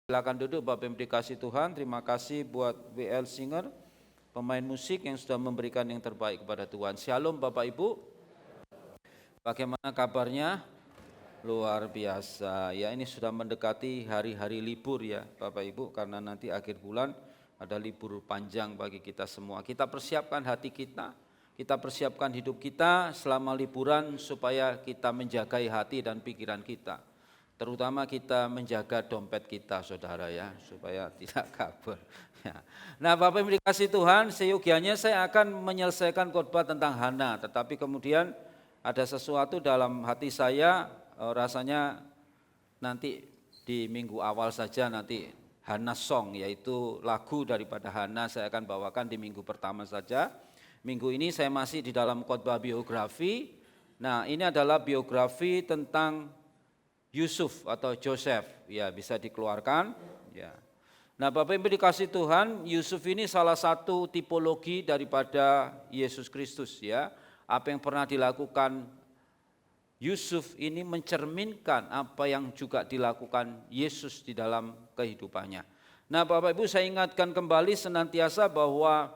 Silakan duduk Bapak Ibu dikasih Tuhan. Terima kasih buat WL Singer, pemain musik yang sudah memberikan yang terbaik kepada Tuhan. Shalom Bapak Ibu. Bagaimana kabarnya? Luar biasa. Ya, ini sudah mendekati hari-hari libur ya Bapak Ibu, karena nanti akhir bulan ada libur panjang bagi kita semua. Kita persiapkan hati kita persiapkan hidup kita selama liburan supaya kita menjagai hati dan pikiran kita. Terutama kita menjaga dompet kita, saudara ya, supaya tidak kabur. Ya. Nah, Bapak Ibu dikasih Tuhan, seyogianya saya akan menyelesaikan khotbah tentang Hana, tetapi kemudian ada sesuatu dalam hati saya, rasanya nanti di minggu awal saja nanti Hana Song, yaitu lagu daripada Hana saya akan bawakan di minggu pertama saja. Minggu ini saya masih di dalam khotbah biografi. Nah, ini adalah biografi tentang Yusuf atau Joseph, ya bisa dikeluarkan. Ya. Nah, Bapak Ibu dikasih Tuhan, Yusuf ini salah satu tipologi daripada Yesus Kristus ya. Apa yang pernah dilakukan Yusuf ini mencerminkan apa yang juga dilakukan Yesus di dalam kehidupannya. Nah, Bapak Ibu saya ingatkan kembali senantiasa bahwa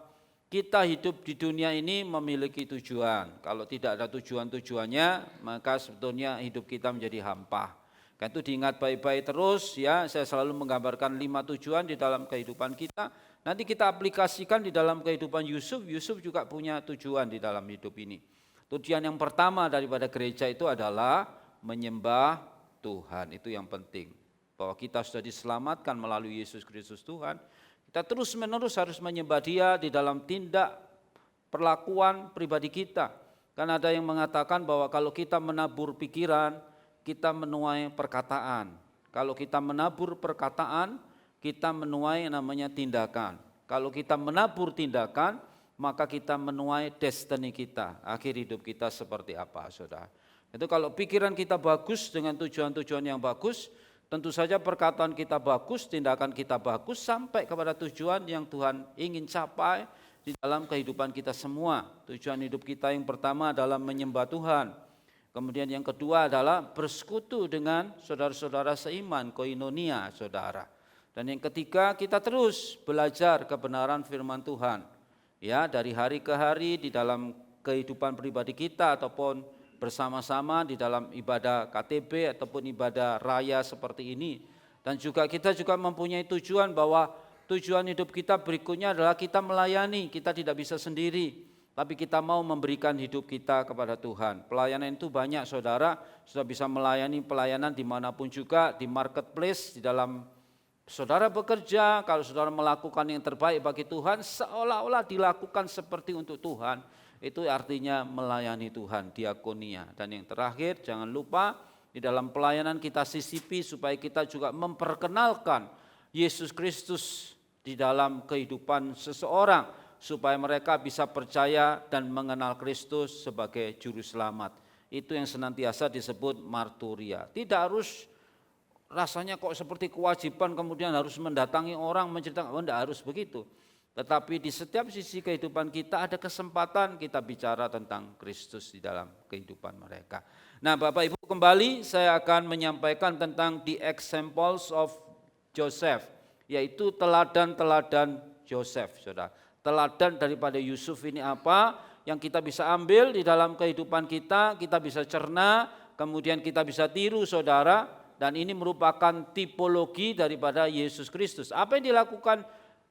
kita hidup di dunia ini memiliki tujuan. Kalau tidak ada tujuan-tujuannya, maka sebetulnya hidup kita menjadi hampa. Kan itu diingat baik-baik terus ya, saya selalu menggambarkan 5 tujuan di dalam kehidupan kita. Nanti kita aplikasikan di dalam kehidupan Yusuf. Yusuf juga punya tujuan di dalam hidup ini. Tujuan yang pertama daripada gereja itu adalah menyembah Tuhan. Itu yang penting. Bahwa kita sudah diselamatkan melalui Yesus Kristus Tuhan. Kita terus menerus harus menyembah Dia di dalam tindak perlakuan pribadi kita. Karena ada yang mengatakan bahwa kalau kita menabur pikiran, kita menuai perkataan. Kalau kita menabur perkataan, kita menuai namanya tindakan. Kalau kita menabur tindakan, maka kita menuai destiny kita. Akhir hidup kita seperti apa, saudara? Itu kalau pikiran kita bagus dengan tujuan-tujuan yang bagus, tentu saja perkataan kita bagus, tindakan kita bagus, sampai kepada tujuan yang Tuhan ingin capai di dalam kehidupan kita semua. Tujuan hidup kita yang pertama adalah menyembah Tuhan. Kemudian yang kedua adalah bersekutu dengan saudara-saudara seiman, koinonia saudara. Dan yang ketiga kita terus belajar kebenaran firman Tuhan. Ya, dari hari ke hari di dalam kehidupan pribadi kita ataupun bersama-sama di dalam ibadah KTB ataupun ibadah raya seperti ini. Dan juga kita juga mempunyai tujuan bahwa tujuan hidup kita berikutnya adalah kita melayani, kita tidak bisa sendiri. Tapi kita mau memberikan hidup kita kepada Tuhan. Pelayanan itu banyak saudara, sudah bisa melayani pelayanan dimanapun juga, di marketplace, di dalam saudara bekerja, kalau saudara melakukan yang terbaik bagi Tuhan, seolah-olah dilakukan seperti untuk Tuhan, itu artinya melayani Tuhan, diakonia. Dan yang terakhir, jangan lupa di dalam pelayanan kita sisipi supaya kita juga memperkenalkan Yesus Kristus di dalam kehidupan seseorang, supaya mereka bisa percaya dan mengenal Kristus sebagai juru selamat. Itu yang senantiasa disebut marturia. Tidak harus rasanya kok seperti kewajiban kemudian harus mendatangi orang menceritakan, tidak harus begitu. Tetapi di setiap sisi kehidupan kita ada kesempatan kita bicara tentang Kristus di dalam kehidupan mereka. Nah, Bapak Ibu, kembali saya akan menyampaikan tentang the examples of Joseph, yaitu teladan-teladan Joseph, saudara. Teladan daripada Yusuf ini apa yang kita bisa ambil di dalam kehidupan kita bisa cerna, kemudian kita bisa tiru saudara, dan ini merupakan tipologi daripada Yesus Kristus. Apa yang dilakukan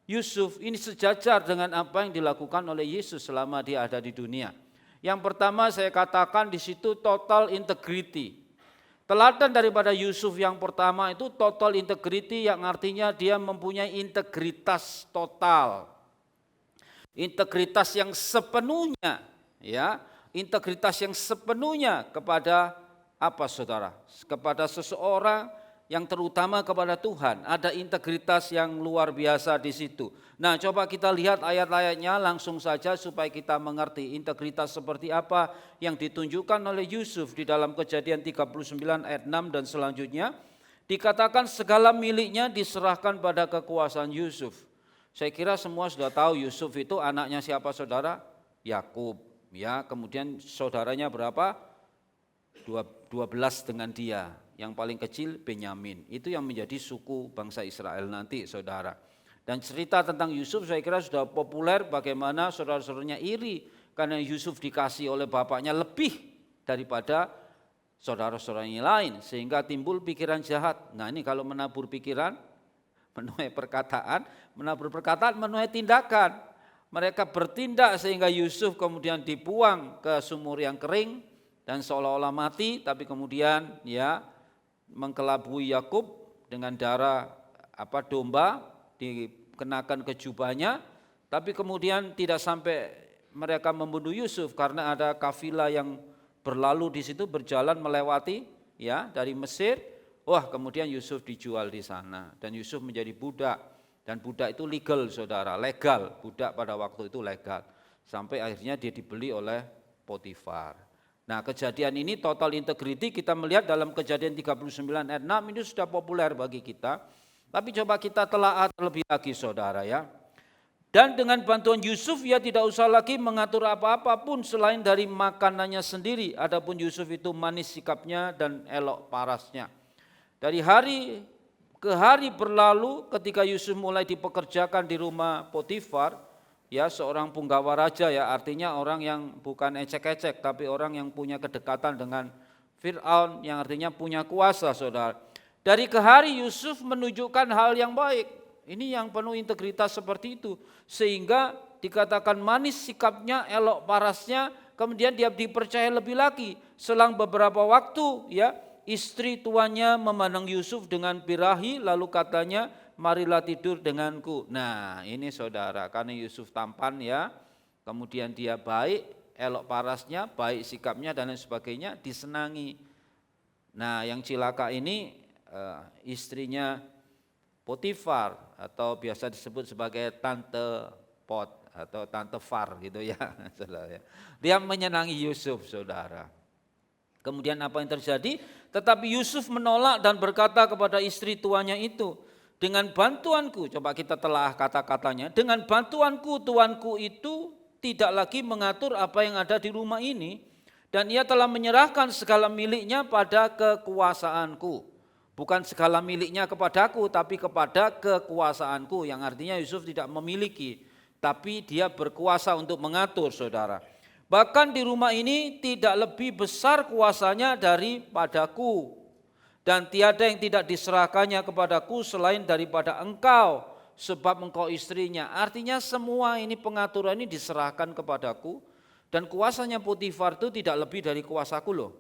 Yusuf ini sejajar dengan apa yang dilakukan oleh Yesus selama dia ada di dunia. Yang pertama saya katakan di situ total integrity. Teladan daripada Yusuf yang pertama itu total integrity, yang artinya dia mempunyai integritas total. Integritas yang sepenuhnya, ya, integritas yang sepenuhnya kepada apa saudara? Kepada seseorang yang terutama kepada Tuhan. Ada integritas yang luar biasa di situ. Nah, coba kita lihat ayat-ayatnya langsung saja supaya kita mengerti integritas seperti apa yang ditunjukkan oleh Yusuf di dalam Kejadian 39 ayat 6 dan selanjutnya. Dikatakan segala miliknya diserahkan pada kekuasaan Yusuf. Saya kira semua sudah tahu Yusuf itu anaknya siapa saudara? Yakub. Ya, kemudian saudaranya berapa? 12 dengan dia. yang paling kecil Benyamin. Itu yang menjadi suku bangsa Israel nanti, saudara. Dan cerita tentang Yusuf saya kira sudah populer, bagaimana saudara-saudaranya iri karena Yusuf dikasih oleh bapaknya lebih daripada saudara-saudaranya lain, sehingga timbul pikiran jahat. Nah ini kalau menabur pikiran, menuai perkataan, menabur perkataan, menuai tindakan. Mereka bertindak sehingga Yusuf kemudian dibuang ke sumur yang kering dan seolah-olah mati, tapi kemudian ya mengkelabui Yakub dengan darah domba dikenakan ke jubahnya, tapi kemudian tidak sampai mereka membunuh Yusuf karena ada kafilah yang berlalu di situ, berjalan melewati ya dari Mesir. Wah, kemudian Yusuf dijual di sana dan Yusuf menjadi budak, dan budak itu legal, saudara, legal. Budak pada waktu itu legal. Sampai akhirnya dia dibeli oleh Potifar. Nah, kejadian ini total integrity kita melihat dalam Kejadian 39 ayat 6 ini sudah populer bagi kita. Tapi coba kita telaah terlebih lagi, saudara ya. Dan dengan bantuan Yusuf ia tidak usah lagi mengatur apa-apa pun selain dari makanannya sendiri. Adapun Yusuf itu manis sikapnya dan elok parasnya. Dari hari ke hari berlalu ketika Yusuf mulai dipekerjakan di rumah Potifar, ya seorang punggawa raja, ya artinya orang yang bukan ecek-ecek tapi orang yang punya kedekatan dengan Fir'aun, yang artinya punya kuasa, saudara. Dari ke hari Yusuf menunjukkan hal yang baik. Ini yang penuh integritas seperti itu, sehingga dikatakan manis sikapnya, elok parasnya. Kemudian dia dipercaya lebih lagi. Selang beberapa waktu ya, istri tuannya memandang Yusuf dengan birahi, lalu katanya, marilah tidur denganku. Nah ini saudara, karena Yusuf tampan ya, kemudian dia baik, elok parasnya, baik sikapnya dan lain sebagainya, disenangi. Nah yang cilaka ini istrinya Potifar, atau biasa disebut sebagai Tante Pot atau Tante Far gitu ya, saudara. Dia menyenangi Yusuf, saudara. Kemudian apa yang terjadi? Tetapi Yusuf menolak dan berkata kepada istri tuannya itu, dengan bantuanku, coba kita telah kata-katanya, dengan bantuanku tuanku itu tidak lagi mengatur apa yang ada di rumah ini, dan ia telah menyerahkan segala miliknya pada kekuasaanku. Bukan segala miliknya kepadaku, tapi kepada kekuasaanku, yang artinya Yusuf tidak memiliki, tapi dia berkuasa untuk mengatur, saudara. Bahkan di rumah ini tidak lebih besar kuasanya daripadaku, dan tiada yang tidak diserahkannya kepadaku selain daripada engkau, sebab engkau istrinya. Artinya semua ini pengaturan ini diserahkan kepadaku, dan kuasanya Potifar itu tidak lebih dari kuasaku loh.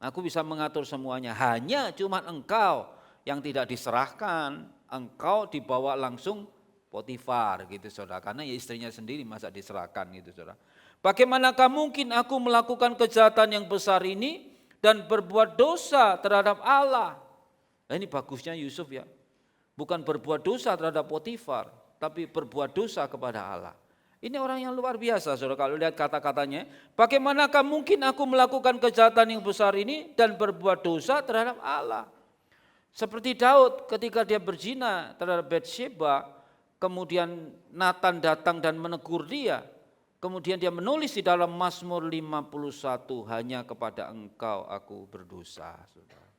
Aku bisa mengatur semuanya, hanya cuma engkau yang tidak diserahkan, engkau dibawa langsung Potifar gitu, saudara, karena ya istrinya sendiri masa diserahkan gitu, saudara. Bagaimanakah mungkin aku melakukan kejahatan yang besar ini dan berbuat dosa terhadap Allah? Nah ini bagusnya Yusuf ya, bukan berbuat dosa terhadap Potifar, tapi berbuat dosa kepada Allah. Ini orang yang luar biasa, saudara. Kalau lihat kata-katanya, bagaimanakah mungkin aku melakukan kejahatan yang besar ini dan berbuat dosa terhadap Allah? Seperti Daud ketika dia berzina terhadap Batsheba, kemudian Nathan datang dan menegur dia. Kemudian dia menulis di dalam Mazmur 51, hanya kepada engkau aku berdosa, saudara.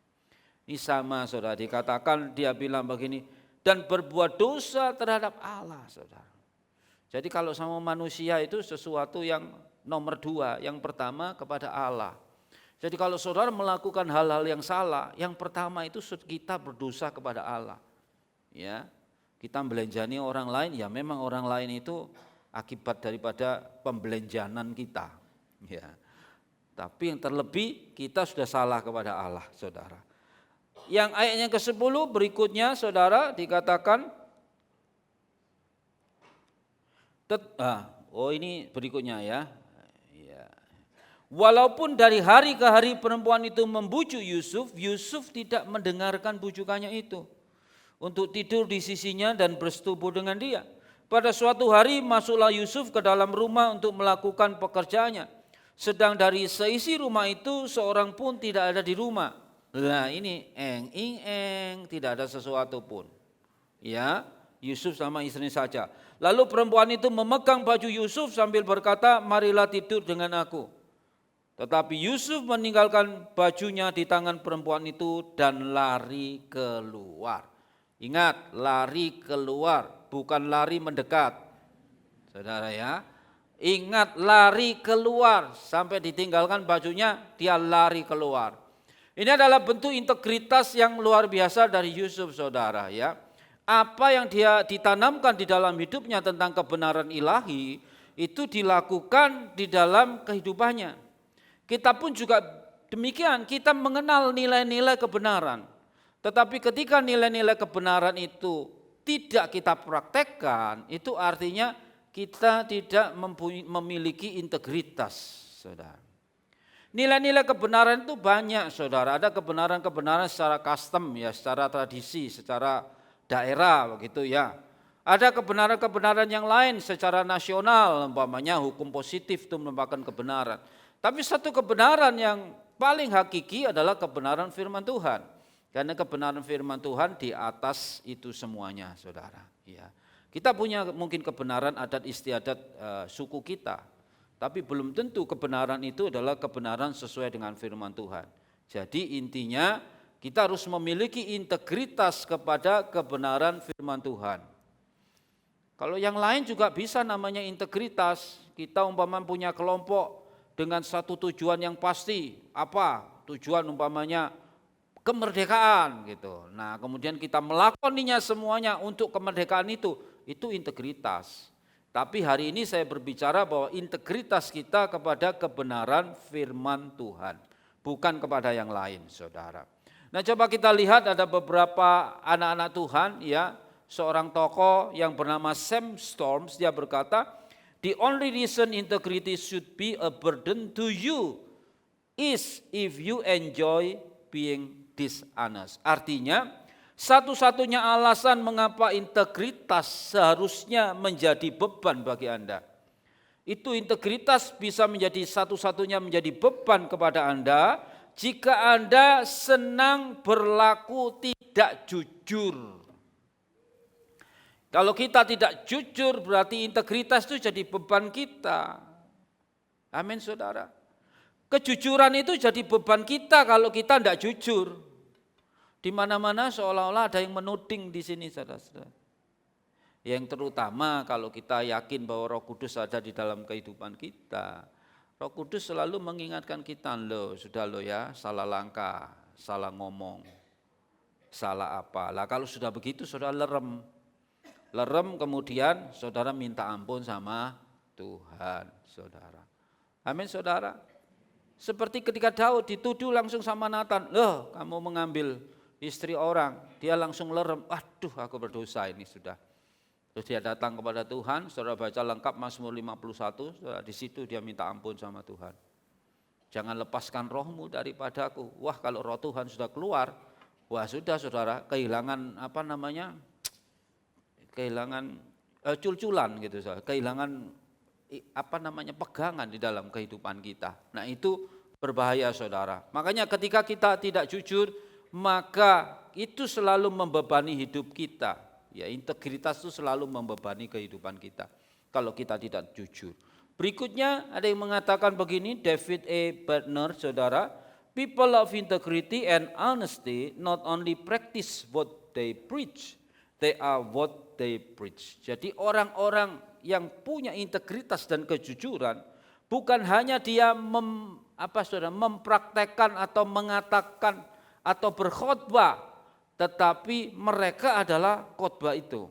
Ini sama, saudara, dikatakan dia bilang begini, dan berbuat dosa terhadap Allah, saudara. Jadi kalau sama manusia itu sesuatu yang nomor dua, yang pertama kepada Allah. Jadi kalau saudara melakukan hal-hal yang salah, yang pertama itu kita berdosa kepada Allah. Ya, kita membelanjani orang lain, ya memang orang lain itu akibat daripada pembelanjanan kita. Ya, tapi yang terlebih kita sudah salah kepada Allah, saudara. Yang ayatnya ke-10 berikutnya, saudara, dikatakan. Ini berikutnya ya. Walaupun dari hari ke hari perempuan itu membujuk Yusuf, Yusuf tidak mendengarkan bujukannya itu untuk tidur di sisinya dan bersetubuh dengan dia. Pada suatu hari masuklah Yusuf ke dalam rumah untuk melakukan pekerjaannya. Sedang dari seisi rumah itu seorang pun tidak ada di rumah. Nah ini tidak ada sesuatu pun. Ya, Yusuf sama istrinya saja. Lalu perempuan itu memegang baju Yusuf sambil berkata, marilah tidur dengan aku. Tetapi Yusuf meninggalkan bajunya di tangan perempuan itu dan lari keluar. Ingat, lari keluar, bukan lari mendekat. Saudara ya, ingat lari keluar, sampai ditinggalkan bajunya, dia lari keluar. Ini adalah bentuk integritas yang luar biasa dari Yusuf, saudara ya. Apa yang dia ditanamkan di dalam hidupnya tentang kebenaran ilahi, itu dilakukan di dalam kehidupannya. Kita pun juga demikian, kita mengenal nilai-nilai kebenaran. Tetapi ketika nilai-nilai kebenaran itu tidak kita praktekkan, itu artinya kita tidak memiliki integritas, saudara. Nilai-nilai kebenaran itu banyak, saudara. Ada kebenaran-kebenaran secara custom, ya, secara tradisi, secara daerah, begitu ya. Ada kebenaran-kebenaran yang lain secara nasional, umpamanya hukum positif itu merupakan kebenaran. Tapi satu kebenaran yang paling hakiki adalah kebenaran firman Tuhan. Karena kebenaran firman Tuhan di atas itu semuanya, saudara. Ya. Kita punya mungkin kebenaran adat istiadat suku kita, tapi belum tentu kebenaran itu adalah kebenaran sesuai dengan firman Tuhan. Jadi intinya kita harus memiliki integritas kepada kebenaran firman Tuhan. Kalau yang lain juga bisa namanya integritas. Kita umpamanya punya kelompok dengan satu tujuan yang pasti. Apa? Tujuan umpamanya kemerdekaan gitu. Nah, kemudian kita melakoninya semuanya untuk kemerdekaan itu integritas. Tapi hari ini saya berbicara bahwa integritas kita kepada kebenaran firman Tuhan, bukan kepada yang lain, saudara. Nah, coba kita lihat ada beberapa anak-anak Tuhan, ya, seorang tokoh yang bernama Sam Storms, dia berkata, "The only reason integrity should be a burden to you is if you enjoy being dishonest." Artinya, satu-satunya alasan mengapa integritas seharusnya menjadi beban bagi Anda. Itu integritas bisa menjadi satu-satunya menjadi beban kepada Anda jika Anda senang berlaku tidak jujur. Kalau kita tidak jujur berarti integritas itu jadi beban kita. Amin, saudara. Kejujuran itu jadi beban kita kalau kita tidak jujur. Di mana-mana seolah-olah ada yang menuding di sini, saudara-saudara. Yang terutama kalau kita yakin bahwa Roh Kudus ada di dalam kehidupan kita. Roh Kudus selalu mengingatkan kita, sudah ya, salah langkah, salah ngomong, salah apa. Lah kalau sudah begitu saudara lerem kemudian saudara minta ampun sama Tuhan, saudara. Amin, saudara. Seperti ketika Daud dituduh langsung sama Nathan, kamu mengambil istri orang, dia langsung lerem, aduh aku berdosa ini sudah. Terus dia datang kepada Tuhan, saudara baca lengkap Mazmur 51, saudara, di situ dia minta ampun sama Tuhan. Jangan lepaskan rohmu daripadaku. Wah, kalau roh Tuhan sudah keluar, wah sudah saudara, kehilangan cul-culan gitu, saudara. Kehilangan pegangan di dalam kehidupan kita. Nah, itu berbahaya, saudara. Makanya ketika kita tidak jujur, maka itu selalu membebani hidup kita. Ya, integritas itu selalu membebani kehidupan kita kalau kita tidak jujur. Berikutnya ada yang mengatakan begini, David A. Bednar, saudara, "People of integrity and honesty not only practice what they preach, they are what they preach." Jadi orang-orang yang punya integritas dan kejujuran bukan hanya dia mempraktekkan atau mengatakan atau berkhotbah, tetapi mereka adalah khotbah itu.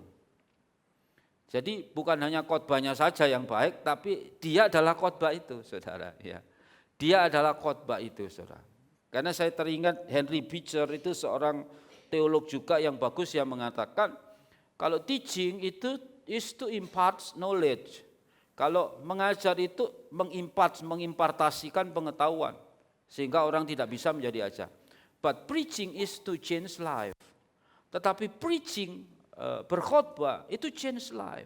Jadi bukan hanya khotbahnya saja yang baik, tapi dia adalah khotbah itu, saudara. Ya, dia adalah khotbah itu, saudara. Karena saya teringat Henry Beecher itu seorang teolog juga yang bagus yang mengatakan kalau teaching itu is to impart knowledge. Kalau mengajar itu mengimpartasikan pengetahuan sehingga orang tidak bisa menjadi ajar. But preaching is to change life. Tetapi preaching, berkhotbah itu change life.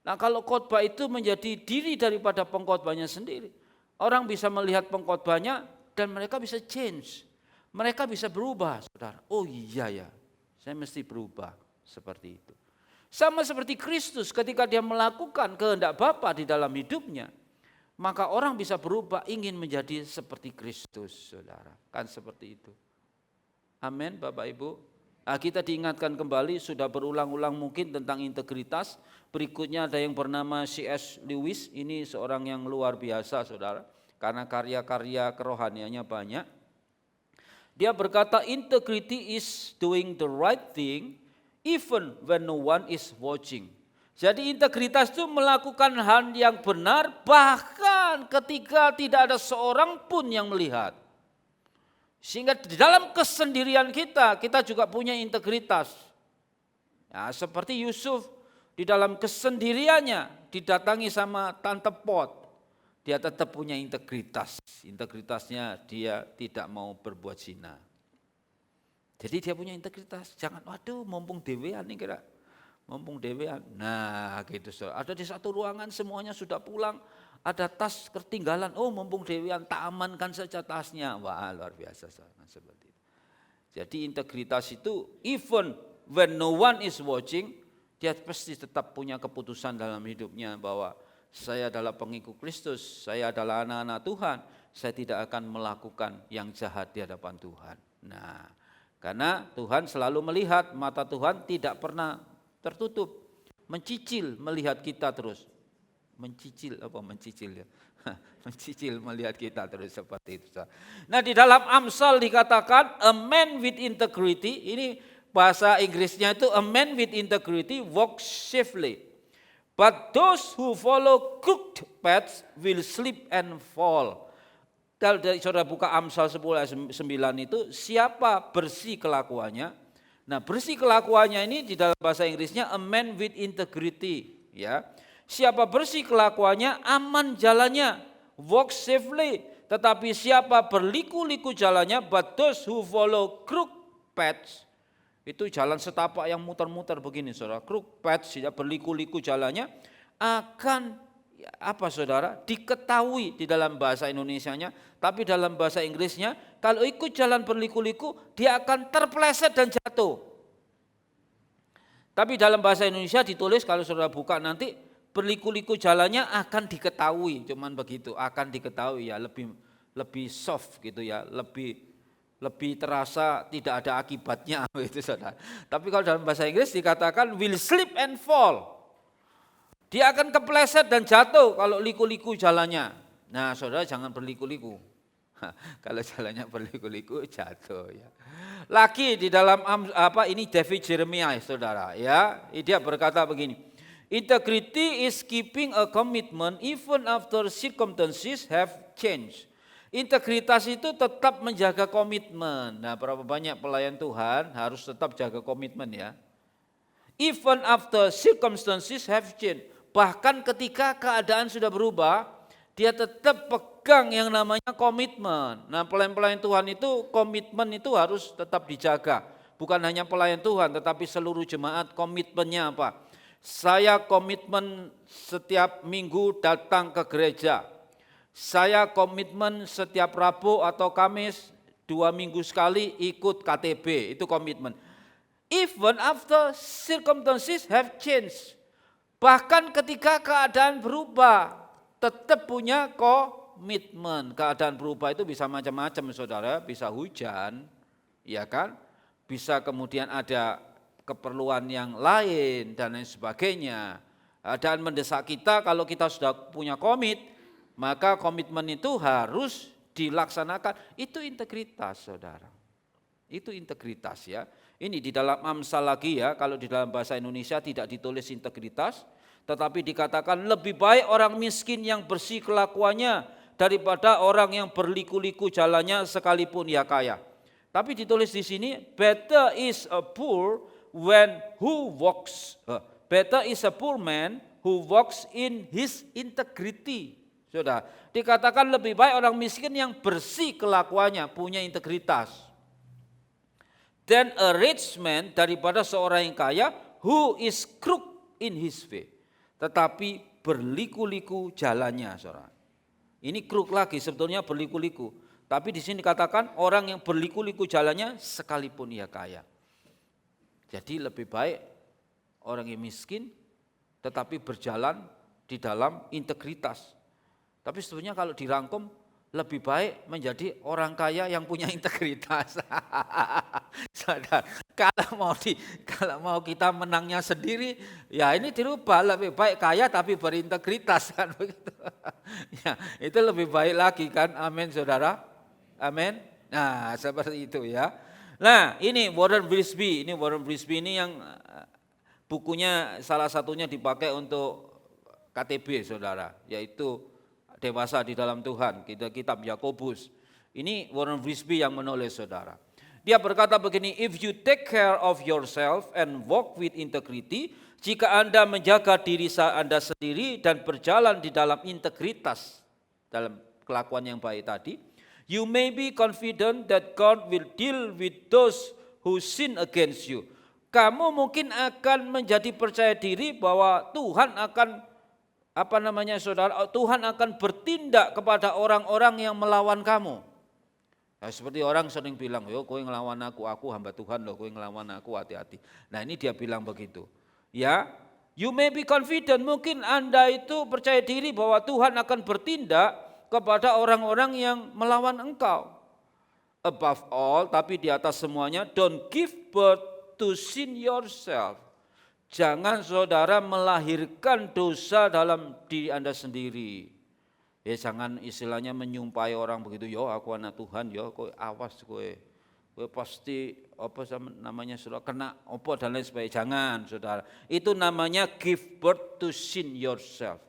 Nah, kalau khotbah itu menjadi diri daripada pengkhotbahnya sendiri, orang bisa melihat pengkhotbahnya dan mereka bisa change. Mereka bisa berubah, saudara. Oh iya ya, saya mesti berubah seperti itu. Sama seperti Kristus ketika dia melakukan kehendak Bapa di dalam hidupnya, maka orang bisa berubah ingin menjadi seperti Kristus, saudara. Kan seperti itu. Amin, Bapak Ibu. Nah, kita diingatkan kembali, sudah berulang-ulang mungkin tentang integritas. Berikutnya ada yang bernama C.S. Lewis, ini seorang yang luar biasa, saudara. Karena karya-karya kerohaniannya banyak. Dia berkata, integrity is doing the right thing even when no one is watching. Jadi integritas itu melakukan hal yang benar bahkan ketika tidak ada seorang pun yang melihat. Sehingga di dalam kesendirian kita juga punya integritas. Ya, seperti Yusuf di dalam kesendiriannya didatangi sama Tante Pot. Dia tetap punya integritas. Integritasnya dia tidak mau berbuat zina. Jadi dia punya integritas. Jangan, waduh mumpung dewean nih kira. Mumpung dewean. Nah gitu. Ada di satu ruangan semuanya sudah pulang. Ada tas ketinggalan, oh mumpung dewean tak amankan saja tasnya. Wah luar biasa seperti itu. Jadi integritas itu even when no one is watching, dia pasti tetap punya keputusan dalam hidupnya bahwa saya adalah pengikut Kristus, saya adalah anak-anak Tuhan, saya tidak akan melakukan yang jahat di hadapan Tuhan. Nah, karena Tuhan selalu melihat, mata Tuhan tidak pernah tertutup, mencicil melihat kita terus. Mencicil ya. Mencicil melihat kita terus seperti itu. Nah, di dalam Amsal dikatakan a man with integrity, ini bahasa Inggrisnya itu a man with integrity walks safely. But those who follow crooked paths will slip and fall. Dari saudara buka Amsal 10 ayat 9 itu, siapa bersih kelakuannya? Nah, bersih kelakuannya ini di dalam bahasa Inggrisnya a man with integrity, ya. Siapa bersih kelakuannya, aman jalannya, walk safely. Tetapi siapa berliku-liku jalannya, but those who follow crooked paths, itu jalan setapak yang muter-muter begini, saudara. Crooked paths, berliku-liku jalannya, akan apa saudara? Diketahui di dalam bahasa Indonesianya, tapi dalam bahasa Inggrisnya, kalau ikut jalan berliku-liku, dia akan terpeleset dan jatuh. Tapi dalam bahasa Indonesia ditulis, kalau saudara buka nanti, berliku-liku jalannya akan diketahui, cuman begitu, akan diketahui ya, lebih soft gitu ya, lebih terasa tidak ada akibatnya itu saudara. Tapi kalau dalam bahasa Inggris dikatakan will slip and fall. Dia akan kepleset dan jatuh kalau liku-liku jalannya. Nah, saudara jangan berliku-liku. Kalau jalannya berliku-liku jatuh ya. Lagi di dalam ini David Jeremiah saudara ya, dia berkata begini. Integrity is keeping a commitment even after circumstances have changed. Integritas itu tetap menjaga komitmen. Nah, berapa banyak pelayan Tuhan harus tetap jaga komitmen ya. Even after circumstances have changed. Bahkan ketika keadaan sudah berubah, dia tetap pegang yang namanya komitmen. Nah, pelayan-pelayan Tuhan itu komitmen itu harus tetap dijaga. Bukan hanya pelayan Tuhan, tetapi seluruh jemaat komitmennya apa? Saya komitmen setiap minggu datang ke gereja. Saya komitmen setiap Rabu atau Kamis 2 minggu sekali ikut KTB, itu komitmen. Even after circumstances have changed. Bahkan ketika keadaan berubah, tetap punya komitmen. Keadaan berubah itu bisa macam-macam saudara, bisa hujan, ya kan? Bisa kemudian ada keperluan yang lain dan lain sebagainya. Dan mendesak kita kalau kita sudah punya komit, maka komitmen itu harus dilaksanakan. Itu integritas saudara. Itu integritas ya. Ini di dalam Amsal lagi ya, kalau di dalam bahasa Indonesia tidak ditulis integritas, tetapi dikatakan lebih baik orang miskin yang bersih kelakuannya daripada orang yang berliku-liku jalannya sekalipun ia kaya. Tapi ditulis di sini, better is a poor man who walks in his integrity. Sudah, dikatakan lebih baik orang miskin yang bersih kelakuannya, punya integritas. Than a rich man, daripada seorang yang kaya who is crooked in his way. Tetapi berliku-liku jalannya, saudara. Ini crook lagi, sebetulnya berliku-liku. Tapi di sini dikatakan orang yang berliku-liku jalannya sekalipun ia kaya. Jadi lebih baik orang yang miskin tetapi berjalan di dalam integritas. Tapi sebetulnya kalau dirangkum lebih baik menjadi orang kaya yang punya integritas. Saudara, kalau mau kita menangnya sendiri, ya ini dirubah, lebih baik kaya tapi berintegritas kan begitu. Ya, itu lebih baik lagi kan. Amin, Saudara. Amin. Nah, seperti itu ya. Nah, ini Warren Wiersbe ini yang bukunya salah satunya dipakai untuk KTB, Saudara, yaitu Dewasa di Dalam Tuhan, kitab Yakobus. Ini Warren Wiersbe yang menulis, Saudara. Dia berkata begini, if you take care of yourself and walk with integrity, jika Anda menjaga diri Anda sendiri dan berjalan di dalam integritas, dalam kelakuan yang baik tadi, you may be confident that God will deal with those who sin against you. Kamu mungkin akan menjadi percaya diri bahwa Tuhan akan Saudara, Tuhan akan bertindak kepada orang-orang yang melawan kamu. Nah, seperti orang sering bilang, yo kowe ngelawan aku hamba Tuhan loh, kowe ngelawan aku hati-hati. Nah, ini dia bilang begitu. Ya, you may be confident, mungkin Anda itu percaya diri bahwa Tuhan akan bertindak kepada orang-orang yang melawan engkau. Above all, tapi di atas semuanya, don't give birth to sin yourself. Jangan saudara melahirkan dosa dalam diri Anda sendiri. Ya jangan istilahnya menyumpahi orang begitu, yo aku anak Tuhan, yo kowe awas kowe pasti saudara kena apa dan lain sebagainya. Jangan saudara. Itu namanya give birth to sin yourself.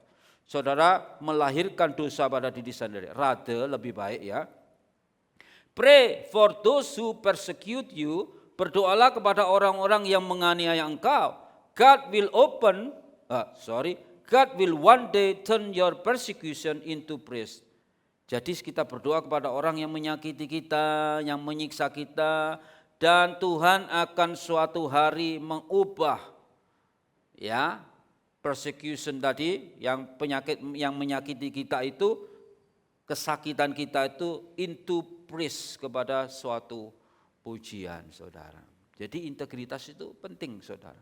Saudara melahirkan dosa pada diri sendiri. Rather lebih baik ya. Pray for those who persecute you. Berdoalah kepada orang-orang yang menganiaya engkau. God will one day turn your persecution into praise. Jadi kita berdoa kepada orang yang menyakiti kita, yang menyiksa kita, dan Tuhan akan suatu hari mengubah ya persecution tadi, yang penyakit yang menyakiti kita itu, kesakitan kita itu into praise, kepada suatu pujian, Saudara. Jadi integritas itu penting, Saudara.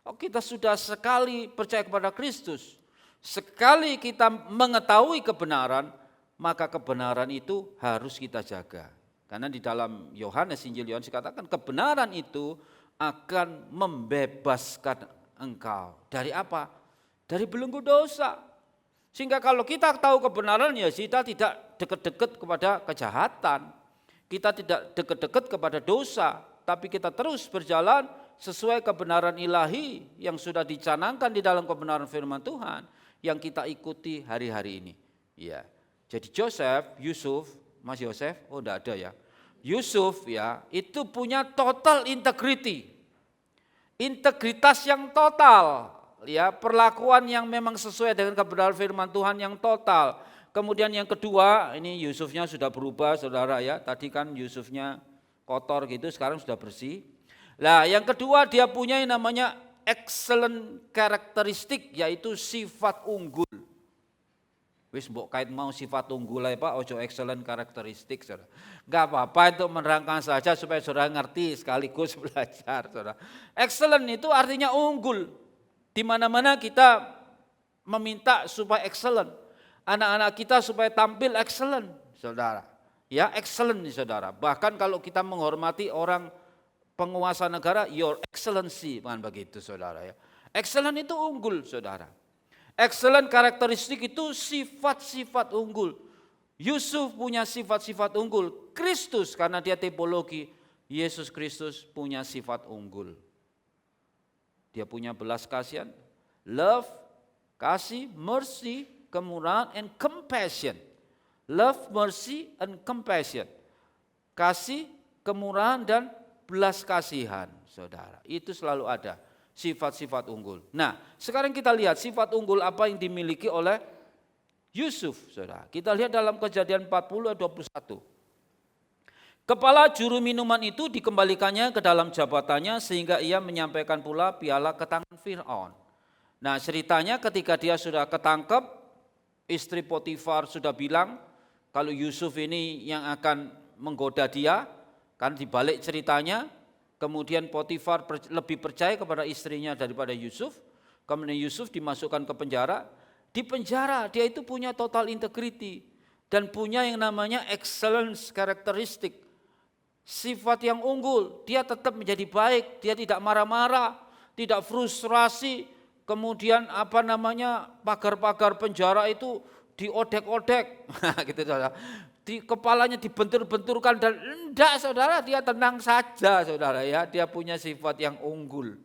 Kita sudah sekali percaya kepada Kristus, sekali kita mengetahui kebenaran, maka kebenaran itu harus kita jaga. Karena di dalam Injil Yohanes dikatakan kebenaran itu akan membebaskan engkau. Dari apa? Dari belenggu dosa. Sehingga kalau kita tahu kebenaran, ya kita tidak dekat-dekat kepada kejahatan. Kita tidak dekat-dekat kepada dosa, tapi kita terus berjalan sesuai kebenaran ilahi yang sudah dicanangkan di dalam kebenaran firman Tuhan yang kita ikuti hari-hari ini. Ya. Jadi Mas Yosef, enggak ada ya. Yusuf ya, itu punya total integrity. Integritas yang total, ya, perlakuan yang memang sesuai dengan kebenaran firman Tuhan yang total. Kemudian yang kedua, ini Yusufnya sudah berubah, Saudara ya. Tadi kan Yusufnya kotor gitu, sekarang sudah bersih. Nah, yang kedua dia punya yang namanya excellent karakteristik, yaitu sifat unggul. Wis mbok kait mau sifat unggul ae Pak, ojo excellent karakteristik, Saudara. Enggak apa-apa untuk menerangkan saja supaya Saudara ngerti sekaligus belajar, Saudara. Excellent itu artinya unggul. Di mana-mana kita meminta supaya excellent. Anak-anak kita supaya tampil excellent, Saudara. Ya, excellent nih, Saudara. Bahkan kalau kita menghormati orang penguasa negara, your excellency, bukan begitu, Saudara ya. Excellent itu unggul, Saudara. Excellent karakteristik itu sifat-sifat unggul. Yusuf punya sifat-sifat unggul. Kristus karena dia tipologi, Yesus Kristus punya sifat unggul. Dia punya belas kasihan, love, kasih, mercy, kemurahan, and compassion. Love, mercy, and compassion. Kasih, kemurahan, dan belas kasihan, Saudara. Itu selalu ada sifat-sifat unggul. Nah, sekarang kita lihat sifat unggul apa yang dimiliki oleh Yusuf, Saudara. Kita lihat dalam Kejadian 40 ayat 21. Kepala juru minuman itu dikembalikannya ke dalam jabatannya sehingga ia menyampaikan pula piala ke tangan Fir'aun. Nah, ceritanya ketika dia sudah ketangkep, istri Potifar sudah bilang kalau Yusuf ini yang akan menggoda dia. Kan dibalik ceritanya, kemudian Potifar lebih percaya kepada istrinya daripada Yusuf. Kemudian Yusuf dimasukkan ke penjara Di penjara dia itu punya total integrity dan punya yang namanya excellence karakteristik. Sifat yang unggul, dia tetap menjadi baik, dia tidak marah-marah, tidak frustrasi. Kemudian pagar-pagar penjara itu diodek-odek, gitu saudara. Di kepalanya dibentur-benturkan dan enggak saudara, dia tenang saja saudara ya, dia punya sifat yang unggul.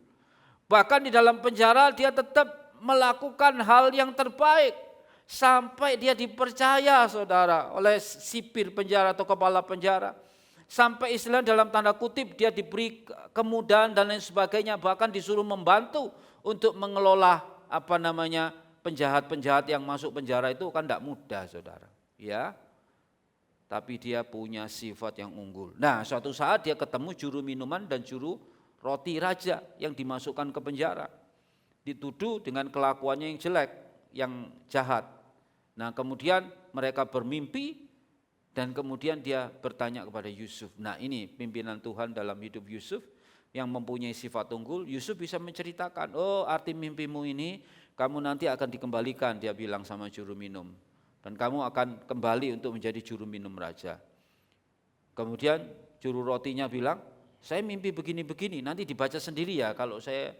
Bahkan di dalam penjara dia tetap melakukan hal yang terbaik sampai dia dipercaya saudara oleh sipir penjara atau kepala penjara. Sampai istilah dalam tanda kutip dia diberi kemudahan dan lain sebagainya, bahkan disuruh membantu untuk mengelola penjahat-penjahat yang masuk penjara itu kan tidak mudah saudara. Ya, tapi dia punya sifat yang unggul. Nah, suatu saat dia ketemu juru minuman dan juru roti raja yang dimasukkan ke penjara. Dituduh dengan kelakuannya yang jelek, yang jahat. Nah, kemudian mereka bermimpi dan kemudian dia bertanya kepada Yusuf. Nah, ini pimpinan Tuhan dalam hidup Yusuf yang mempunyai sifat unggul. Yusuf bisa menceritakan, oh arti mimpimu ini kamu nanti akan dikembalikan, dia bilang sama juru minum. Dan kamu akan kembali untuk menjadi juru minum raja. Kemudian juru rotinya bilang, saya mimpi begini-begini, nanti dibaca sendiri ya. Kalau saya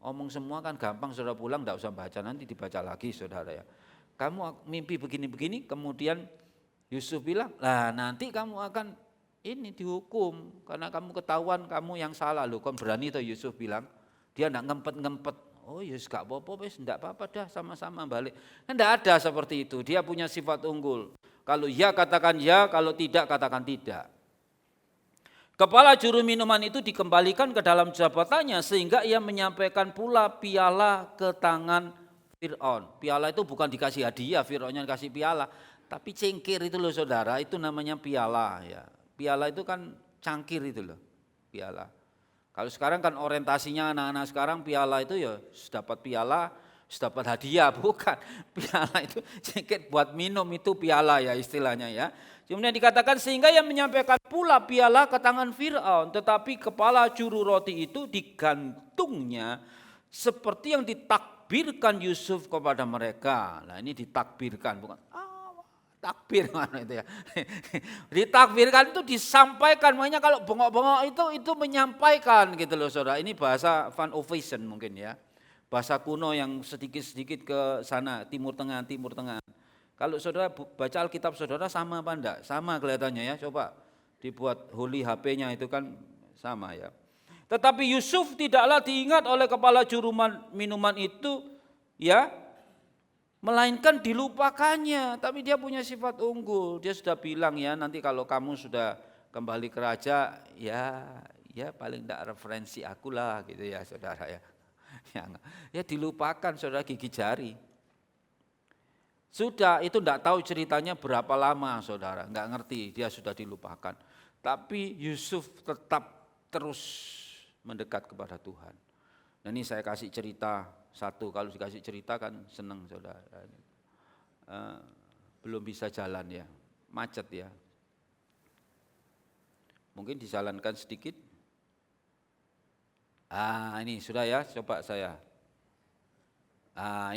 omong semua kan gampang, saudara pulang enggak usah baca, nanti dibaca lagi saudara ya. Kamu mimpi begini-begini, kemudian Yusuf bilang, lah nanti kamu akan ini dihukum karena kamu ketahuan kamu yang salah. Loh kan berani toh Yusuf bilang, dia enggak ngempet-ngempet. Oh yes gak apa-apa, enggak apa-apa dah sama-sama balik. Enggak ada seperti itu, dia punya sifat unggul. Kalau ya katakan ya, kalau tidak katakan tidak. Kepala juru minuman itu dikembalikan ke dalam jabatannya sehingga ia menyampaikan pula piala ke tangan Fir'aun. Piala itu bukan dikasih hadiah, Fir'aunnya dikasih piala. Tapi cengkir itu loh saudara, itu namanya piala ya. Piala itu kan cangkir itu loh, piala. Kalau sekarang kan orientasinya anak-anak sekarang piala itu ya dapat piala, dapat hadiah, bukan. Piala itu cengkir buat minum, itu piala ya istilahnya ya. Kemudian dikatakan sehingga ia menyampaikan pula piala ke tangan Fir'aun, tetapi kepala juru roti itu digantungnya seperti yang ditakbirkan Yusuf kepada mereka. Nah ini ditakbirkan, bukan takbir mana itu ya. Ditakbirkan itu disampaikan, makanya kalau bengok-bengok itu menyampaikan gitu loh saudara. Ini bahasa Van Ovation mungkin ya. Bahasa kuno yang sedikit-sedikit ke sana, timur tengah. Kalau saudara baca Alkitab saudara sama apa enggak? Sama kelihatannya ya, coba dibuat holy HP-nya itu kan sama ya. Tetapi Yusuf tidaklah diingat oleh kepala juru minuman itu ya, melainkan dilupakannya, tapi dia punya sifat unggul. Dia sudah bilang ya, nanti kalau kamu sudah kembali ke raja, ya paling tidak referensi aku lah gitu ya saudara ya. Ya dilupakan saudara, gigi jari. Sudah itu tidak tahu ceritanya berapa lama saudara, nggak ngerti, dia sudah dilupakan. Tapi Yusuf tetap terus mendekat kepada Tuhan. Nah ini saya kasih cerita satu, kalau dikasih cerita kan seneng saudara. Belum bisa jalan ya, macet ya. Mungkin dijalankan sedikit. Ini sudah ya, coba saya.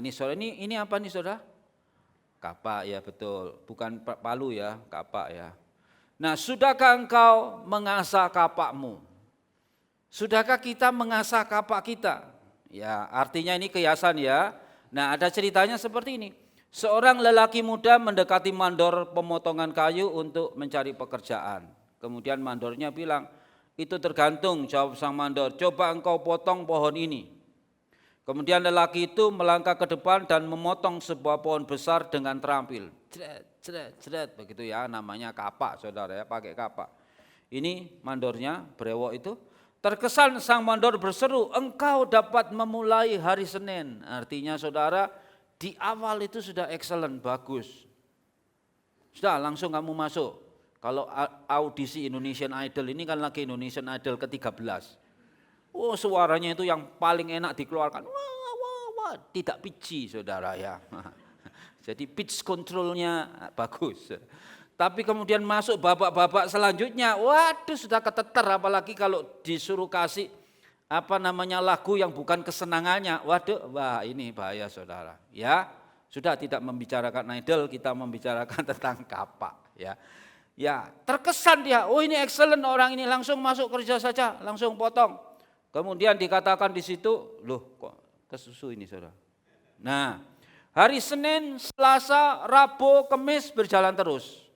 Ini saudara, ini apa nih saudara? Kapak ya betul, bukan palu ya, kapak ya. Nah sudahkah engkau mengasah kapakmu? Sudahkah kita mengasah kapak kita? Ya, artinya ini kiasan ya. Nah, ada ceritanya seperti ini. Seorang lelaki muda mendekati mandor pemotongan kayu untuk mencari pekerjaan. Kemudian mandornya bilang, itu tergantung, jawab sang mandor, coba engkau potong pohon ini. Kemudian lelaki itu melangkah ke depan dan memotong sebuah pohon besar dengan terampil. Jret, begitu ya, namanya kapak saudara ya, pakai kapak. Ini mandornya, brewok itu. Terkesan sang mandor berseru, engkau dapat memulai hari Senin. Artinya saudara, di awal itu sudah excellent, bagus. Sudah langsung kamu masuk. Kalau audisi Indonesian Idol ini kan lagi Indonesian Idol ke-13. Oh suaranya itu yang paling enak dikeluarkan. Wah, tidak pitchy saudara ya. Jadi pitch controlnya bagus. Tapi kemudian masuk babak-babak selanjutnya, waduh sudah keteter, apalagi kalau disuruh kasih lagu yang bukan kesenangannya. Waduh, wah ini bahaya saudara. Ya, Sudah tidak membicarakan idol, kita membicarakan tentang kapak ya. Ya, terkesan dia, oh ini excellent orang ini, langsung masuk kerja saja, langsung potong. Kemudian dikatakan di situ, loh kok kesusu ini saudara. Nah, hari Senin, Selasa, Rabu, Kamis berjalan terus.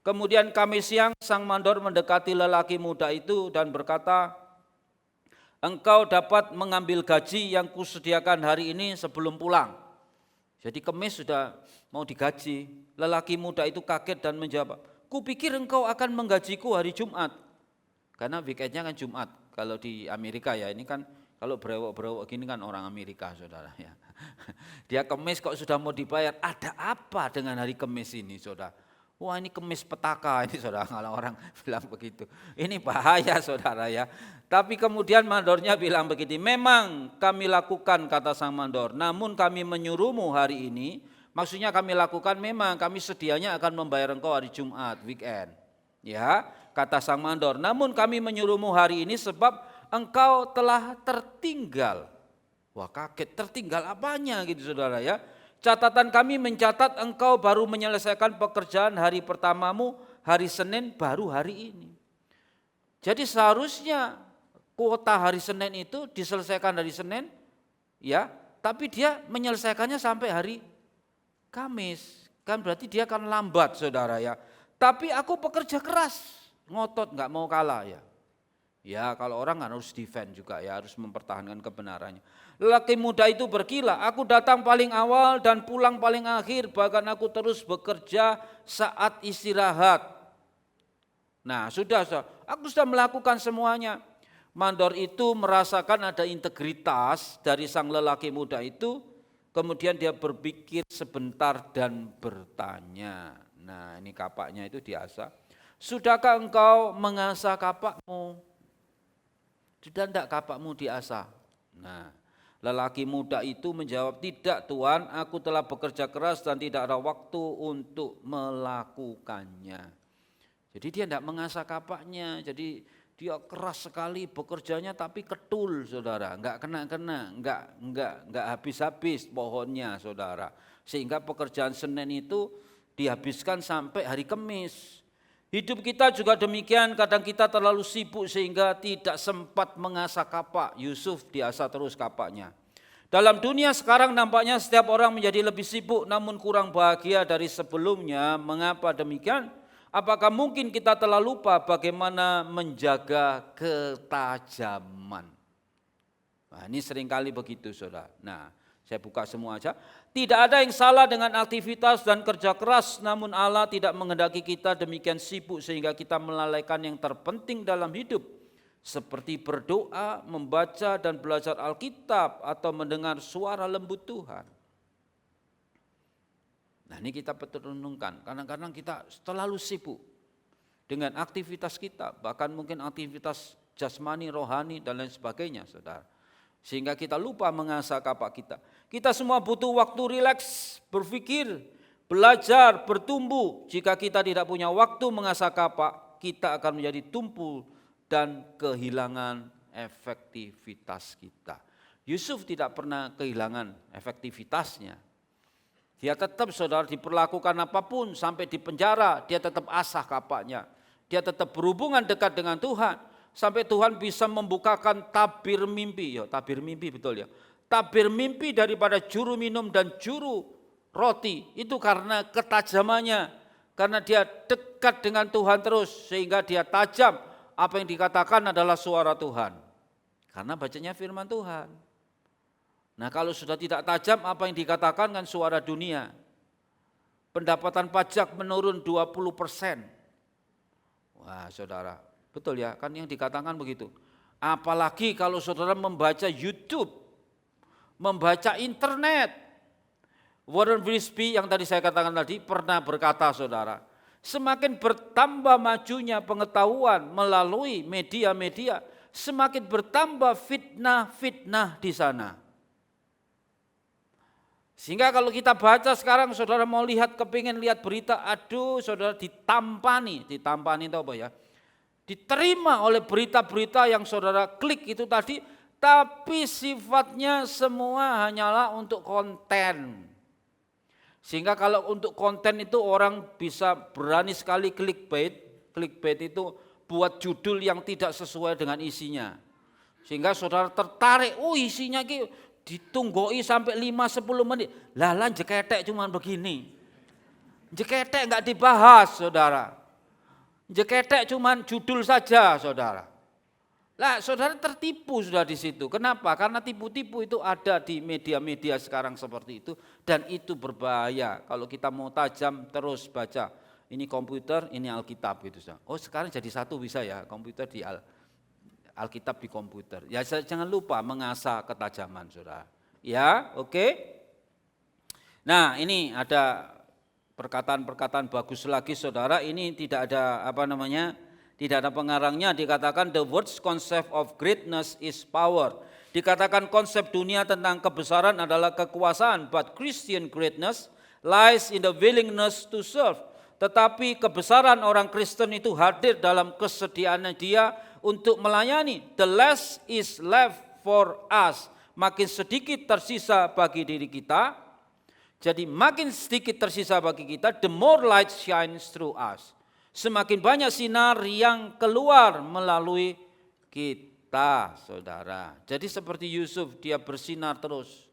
Kemudian Kamis siang sang mandor mendekati lelaki muda itu dan berkata, engkau dapat mengambil gaji yang kusediakan hari ini sebelum pulang. Jadi Kamis sudah mau digaji. Lelaki muda itu kaget dan menjawab, kupikir engkau akan menggajiku hari Jumat. Karena weekendnya kan Jumat. Kalau di Amerika ya, ini kan kalau berewok-berewok gini kan orang Amerika saudara ya. Dia Kamis kok sudah mau dibayar, ada apa dengan hari Kamis ini saudara? Wah ini Kamis petaka ini saudara, kalau orang bilang begitu. Ini bahaya saudara ya. Tapi kemudian mandornya bilang begini, memang kami lakukan kata sang mandor, namun kami menyuruhmu hari ini, maksudnya kami lakukan memang kami sedianya akan membayar engkau hari Jumat, weekend. Ya, kata sang mandor, namun kami menyuruhmu hari ini sebab engkau telah tertinggal. Wah kaget, tertinggal apanya gitu saudara ya. Catatan kami mencatat engkau baru menyelesaikan pekerjaan hari pertamamu hari Senin baru hari ini. Jadi seharusnya kuota hari Senin itu diselesaikan hari Senin ya, tapi dia menyelesaikannya sampai hari Kamis. Kan berarti dia akan lambat saudara ya. Tapi aku pekerja keras, ngotot nggak mau kalah ya. Ya kalau orang kan harus defend juga ya, harus mempertahankan kebenarannya. Lelaki muda itu berkilah, aku datang paling awal dan pulang paling akhir, bahkan aku terus bekerja saat istirahat. Nah sudah, aku sudah melakukan semuanya. Mandor itu merasakan ada integritas dari sang lelaki muda itu, kemudian dia berpikir sebentar dan bertanya. Nah ini kapaknya itu diasah. Sudahkah engkau mengasah kapakmu? Sudah enggak kapakmu diasah? Nah lelaki muda itu menjawab, tidak Tuan, aku telah bekerja keras dan tidak ada waktu untuk melakukannya. Jadi dia enggak mengasah kapaknya, jadi dia keras sekali bekerjanya tapi ketul saudara, enggak kena-kena, enggak habis-habis pohonnya saudara. Sehingga pekerjaan Senin itu dihabiskan sampai hari Kamis. Hidup kita juga demikian, kadang kita terlalu sibuk sehingga tidak sempat mengasah kapak. Yusuf diasah terus kapaknya. Dalam dunia sekarang nampaknya setiap orang menjadi lebih sibuk namun kurang bahagia dari sebelumnya. Mengapa demikian? Apakah mungkin kita telah lupa bagaimana menjaga ketajaman? Nah, ini seringkali begitu saudara. Nah saya buka semua aja. Tidak ada yang salah dengan aktivitas dan kerja keras, namun Allah tidak menghendaki kita demikian sibuk sehingga kita melalaikan yang terpenting dalam hidup. Seperti berdoa, membaca dan belajar Alkitab atau mendengar suara lembut Tuhan. Nah ini kita renungkan, kadang-kadang kita terlalu sibuk dengan aktivitas kita, bahkan mungkin aktivitas jasmani, rohani dan lain sebagainya saudara. Sehingga kita lupa mengasah kapak kita. Kita semua butuh waktu rileks, berpikir, belajar, bertumbuh. Jika kita tidak punya waktu mengasah kapak, kita akan menjadi tumpul dan kehilangan efektivitas kita. Yusuf tidak pernah kehilangan efektivitasnya. Dia tetap saudara diperlakukan apapun, sampai di penjara dia tetap asah kapaknya. Dia tetap berhubungan dekat dengan Tuhan. Sampai Tuhan bisa membukakan tabir mimpi, ya tabir mimpi betul ya. Tabir mimpi daripada juru minum dan juru roti itu karena ketajamannya, karena dia dekat dengan Tuhan terus sehingga dia tajam. Apa yang dikatakan adalah suara Tuhan, karena bacanya firman Tuhan. Nah kalau sudah tidak tajam, apa yang dikatakan kan suara dunia. Pendapatan pajak menurun 20%. Wah saudara, betul ya, kan yang dikatakan begitu. Apalagi kalau saudara membaca YouTube, membaca internet. Warren Wiersbe yang tadi saya katakan tadi pernah berkata saudara, semakin bertambah majunya pengetahuan melalui media-media, semakin bertambah fitnah-fitnah di sana. Sehingga kalau kita baca sekarang saudara mau lihat, kepingin lihat berita, aduh saudara ditampani itu apa ya? Diterima oleh berita-berita yang saudara klik itu tadi, tapi sifatnya semua hanyalah untuk konten. Sehingga kalau untuk konten itu orang bisa berani sekali clickbait. Clickbait itu buat judul yang tidak sesuai dengan isinya. Sehingga saudara tertarik, isinya ditunggoi sampai 5-10 menit. Lalan jeketek cuman begini. Jeketek enggak dibahas, saudara. Jeketek cuman judul saja, saudara. Lah, saudara tertipu sudah di situ. Kenapa? Karena tipu-tipu itu ada di media-media sekarang seperti itu dan itu berbahaya. Kalau kita mau tajam terus baca, ini komputer, ini Alkitab gitu. Sekarang jadi satu bisa ya, komputer di Alkitab di komputer. Ya jangan lupa mengasah ketajaman, saudara. Ya, oke. Nah, ini ada perkataan-perkataan bagus lagi, saudara. Ini tidak ada tidak ada pengarangnya, dikatakan the world's concept of greatness is power. Dikatakan konsep dunia tentang kebesaran adalah kekuasaan, but Christian greatness lies in the willingness to serve. Tetapi kebesaran orang Kristen itu hadir dalam kesediaannya dia untuk melayani. The less is left for us. Makin sedikit tersisa bagi diri kita. Jadi makin sedikit tersisa bagi kita, the more light shines through us. Semakin banyak sinar yang keluar melalui kita, saudara. Jadi seperti Yusuf, dia bersinar terus.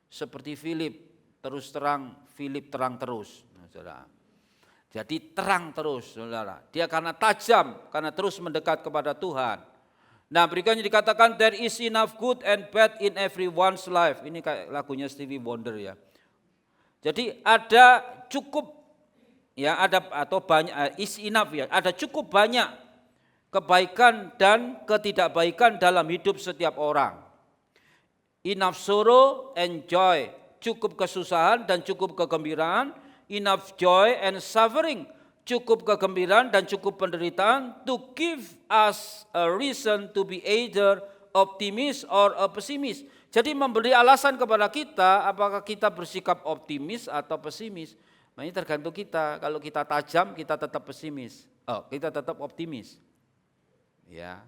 Seperti Philip, terus terang, Philip terang terus, saudara. Jadi terang terus, saudara. Dia karena tajam, karena terus mendekat kepada Tuhan. Nah, berikutnya dikatakan there is enough good and bad in everyone's life. Ini kayak lagunya Stevie Wonder ya. Jadi ada cukup is enough ya. Ada cukup banyak kebaikan dan ketidakbaikan dalam hidup setiap orang. Enough sorrow and joy. Cukup kesusahan dan cukup kegembiraan. Enough joy and suffering. Cukup kegembiraan dan cukup penderitaan to give us a reason to be either optimist or a pessimist. Jadi memberi alasan kepada kita apakah kita bersikap optimis atau pesimis. Ini tergantung kita. Kalau kita tajam, kita tetap pesimis. Kita tetap optimis. Ya.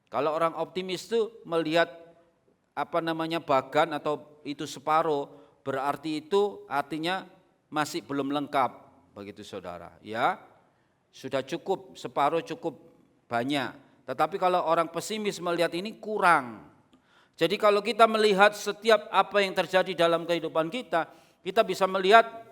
Kalau orang optimis itu melihat bagan atau itu separuh, berarti itu artinya masih belum lengkap, begitu saudara. Ya, sudah cukup separuh, cukup banyak. Tetapi kalau orang pesimis melihat ini kurang. Jadi kalau kita melihat setiap apa yang terjadi dalam kehidupan kita bisa melihat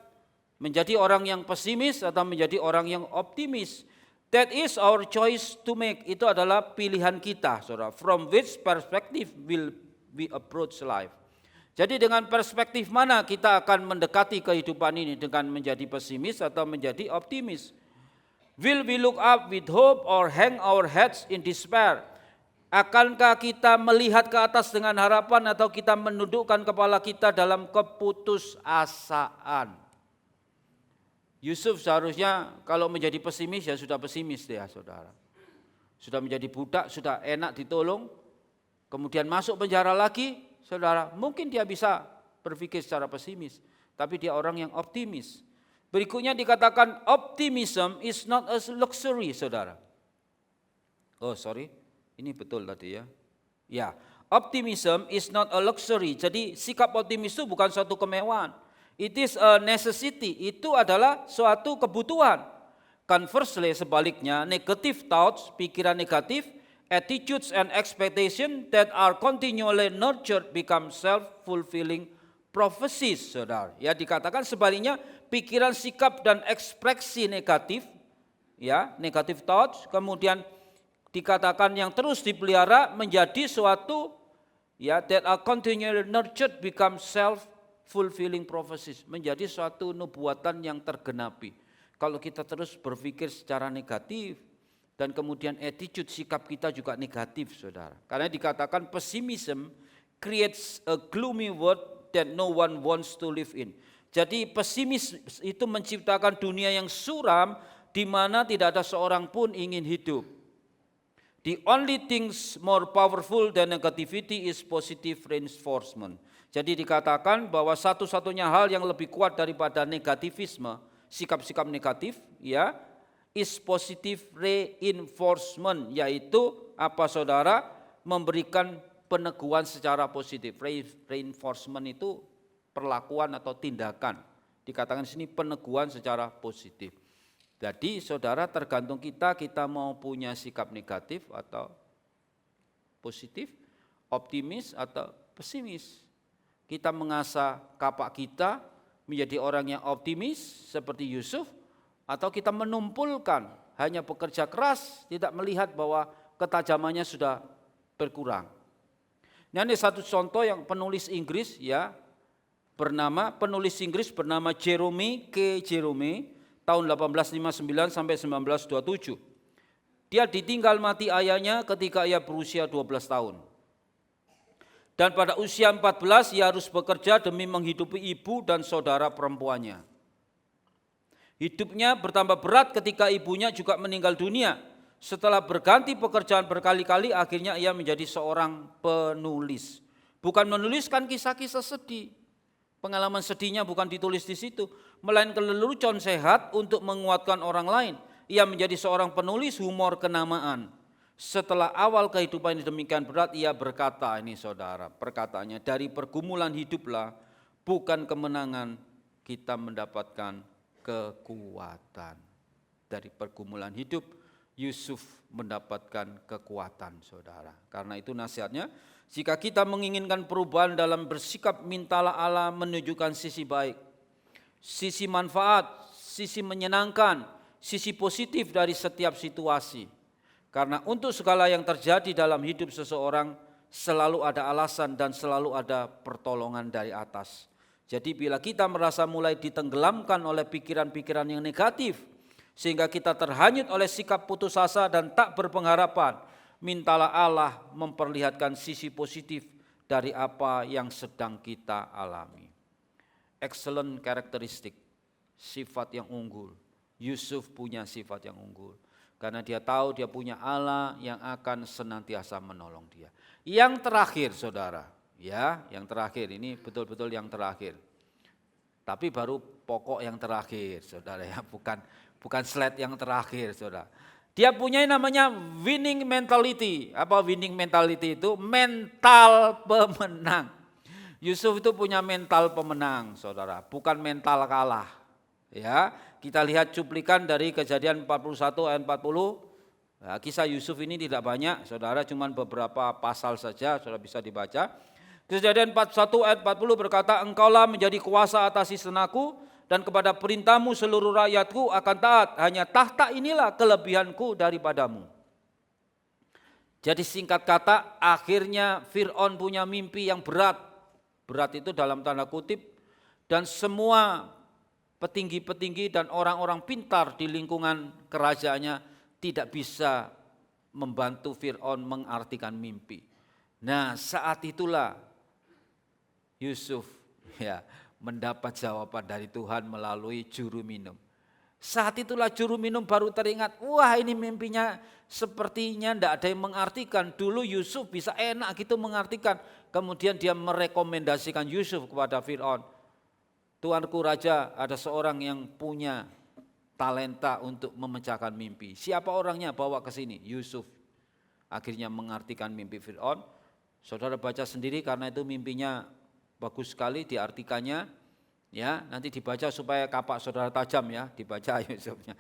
menjadi orang yang pesimis atau menjadi orang yang optimis. That is our choice to make. Itu adalah pilihan kita, saudara. From which perspective will we approach life. Jadi dengan perspektif mana kita akan mendekati kehidupan ini, dengan menjadi pesimis atau menjadi optimis. Will we look up with hope or hang our heads in despair? Akankah kita melihat ke atas dengan harapan atau kita menundukkan kepala kita dalam keputusasaan? Yusuf seharusnya kalau menjadi pesimis ya sudah pesimis ya saudara. Sudah menjadi budak, sudah enak ditolong, kemudian masuk penjara lagi, saudara. Mungkin dia bisa berpikir secara pesimis, tapi dia orang yang optimis. Berikutnya dikatakan optimism is not a luxury, saudara. Ini betul tadi ya. Ya, optimism is not a luxury. Jadi sikap optimis itu bukan suatu kemewahan. It is a necessity, itu adalah suatu kebutuhan. Conversely, sebaliknya, negative thoughts, pikiran negatif, attitudes and expectation that are continually nurtured become self-fulfilling prophecies, saudara. Ya, dikatakan sebaliknya, pikiran, sikap dan ekspresi negatif, ya, negative thoughts, kemudian dikatakan yang terus dipelihara menjadi suatu, ya, that are continually nurtured become self-fulfilling prophecies, menjadi suatu nubuatan yang tergenapi. Kalau kita terus berpikir secara negatif dan kemudian attitude sikap kita juga negatif, saudara. Karena dikatakan pessimism creates a gloomy world that no one wants to live in. Jadi pesimis itu menciptakan dunia yang suram di mana tidak ada seorang pun ingin hidup. The only things more powerful than negativity is positive reinforcement. Jadi dikatakan bahwa satu-satunya hal yang lebih kuat daripada negativisme, sikap-sikap negatif, ya, is positive reinforcement, yaitu apa saudara? Memberikan peneguhan secara positif. Reinforcement itu perlakuan atau tindakan Dikatakan di sini peneguhan secara positif. Jadi saudara, tergantung kita mau punya sikap negatif atau positif, optimis atau pesimis. Kita mengasah kapak kita menjadi orang yang optimis seperti Yusuf, atau kita menumpulkan hanya bekerja keras, tidak melihat bahwa ketajamannya sudah berkurang. Nah, ini satu contoh yang penulis Inggris bernama Jerome K. Jerome tahun 1859 sampai 1927. Dia ditinggal mati ayahnya ketika ia berusia 12 tahun. Dan pada usia 14 ia harus bekerja demi menghidupi ibu dan saudara perempuannya. Hidupnya bertambah berat ketika ibunya juga meninggal dunia. Setelah berganti pekerjaan berkali-kali, akhirnya ia menjadi seorang penulis. Bukan menuliskan kisah-kisah sedih. Pengalaman sedihnya bukan ditulis di situ, melainkan lelucon sehat untuk menguatkan orang lain. Ia menjadi seorang penulis humor kenamaan. Setelah awal kehidupan demikian berat, ia berkata, ini saudara, perkataannya, dari pergumulan hiduplah, bukan kemenangan, kita mendapatkan kekuatan. Dari pergumulan hidup, Yusuf mendapatkan kekuatan, saudara. Karena itu nasihatnya, jika kita menginginkan perubahan dalam bersikap, mintalah Allah menunjukkan sisi baik, sisi manfaat, sisi menyenangkan, sisi positif dari setiap situasi. Karena untuk segala yang terjadi dalam hidup seseorang selalu ada alasan dan selalu ada pertolongan dari atas. Jadi bila kita merasa mulai ditenggelamkan oleh pikiran-pikiran yang negatif, sehingga kita terhanyut oleh sikap putus asa dan tak berpengharapan, mintalah Allah memperlihatkan sisi positif dari apa yang sedang kita alami. Excellent karakteristik, sifat yang unggul. Yusuf punya sifat yang unggul. Karena dia tahu dia punya Allah yang akan senantiasa menolong dia. Yang terakhir saudara, yang terakhir ini betul-betul yang terakhir. Tapi baru pokok yang terakhir saudara bukan slide yang terakhir saudara. Dia punya namanya winning mentality. Apa winning mentality itu? Mental pemenang. Yusuf itu punya mental pemenang saudara, bukan mental kalah. Kita lihat cuplikan dari Kejadian 41 ayat 40. Kisah Yusuf ini tidak banyak, saudara, cuma beberapa pasal saja, saudara bisa dibaca. Kejadian 41 ayat 40 berkata, engkaulah menjadi kuasa atas istenaku dan kepada perintahmu seluruh rakyatku akan taat. Hanya tahta inilah kelebihanku daripadamu. Jadi singkat kata, akhirnya Fir'aun punya mimpi yang berat. Berat itu dalam tanda kutip, dan semua petinggi-petinggi dan orang-orang pintar di lingkungan kerajaannya tidak bisa membantu Fir'aun mengartikan mimpi. Nah, saat itulah Yusuf mendapat jawaban dari Tuhan melalui juru minum. Saat itulah juru minum baru teringat, wah ini mimpinya sepertinya tidak ada yang mengartikan. Dulu Yusuf bisa enak gitu mengartikan. Kemudian dia merekomendasikan Yusuf kepada Fir'aun. Tuanku Raja, ada seorang yang punya talenta untuk memecahkan mimpi. Siapa orangnya? Bawa ke sini. Yusuf akhirnya mengartikan mimpi Fir'aun. Saudara baca sendiri karena itu mimpinya bagus sekali diartikannya. Nanti dibaca supaya kapak saudara tajam dibaca Yusufnya.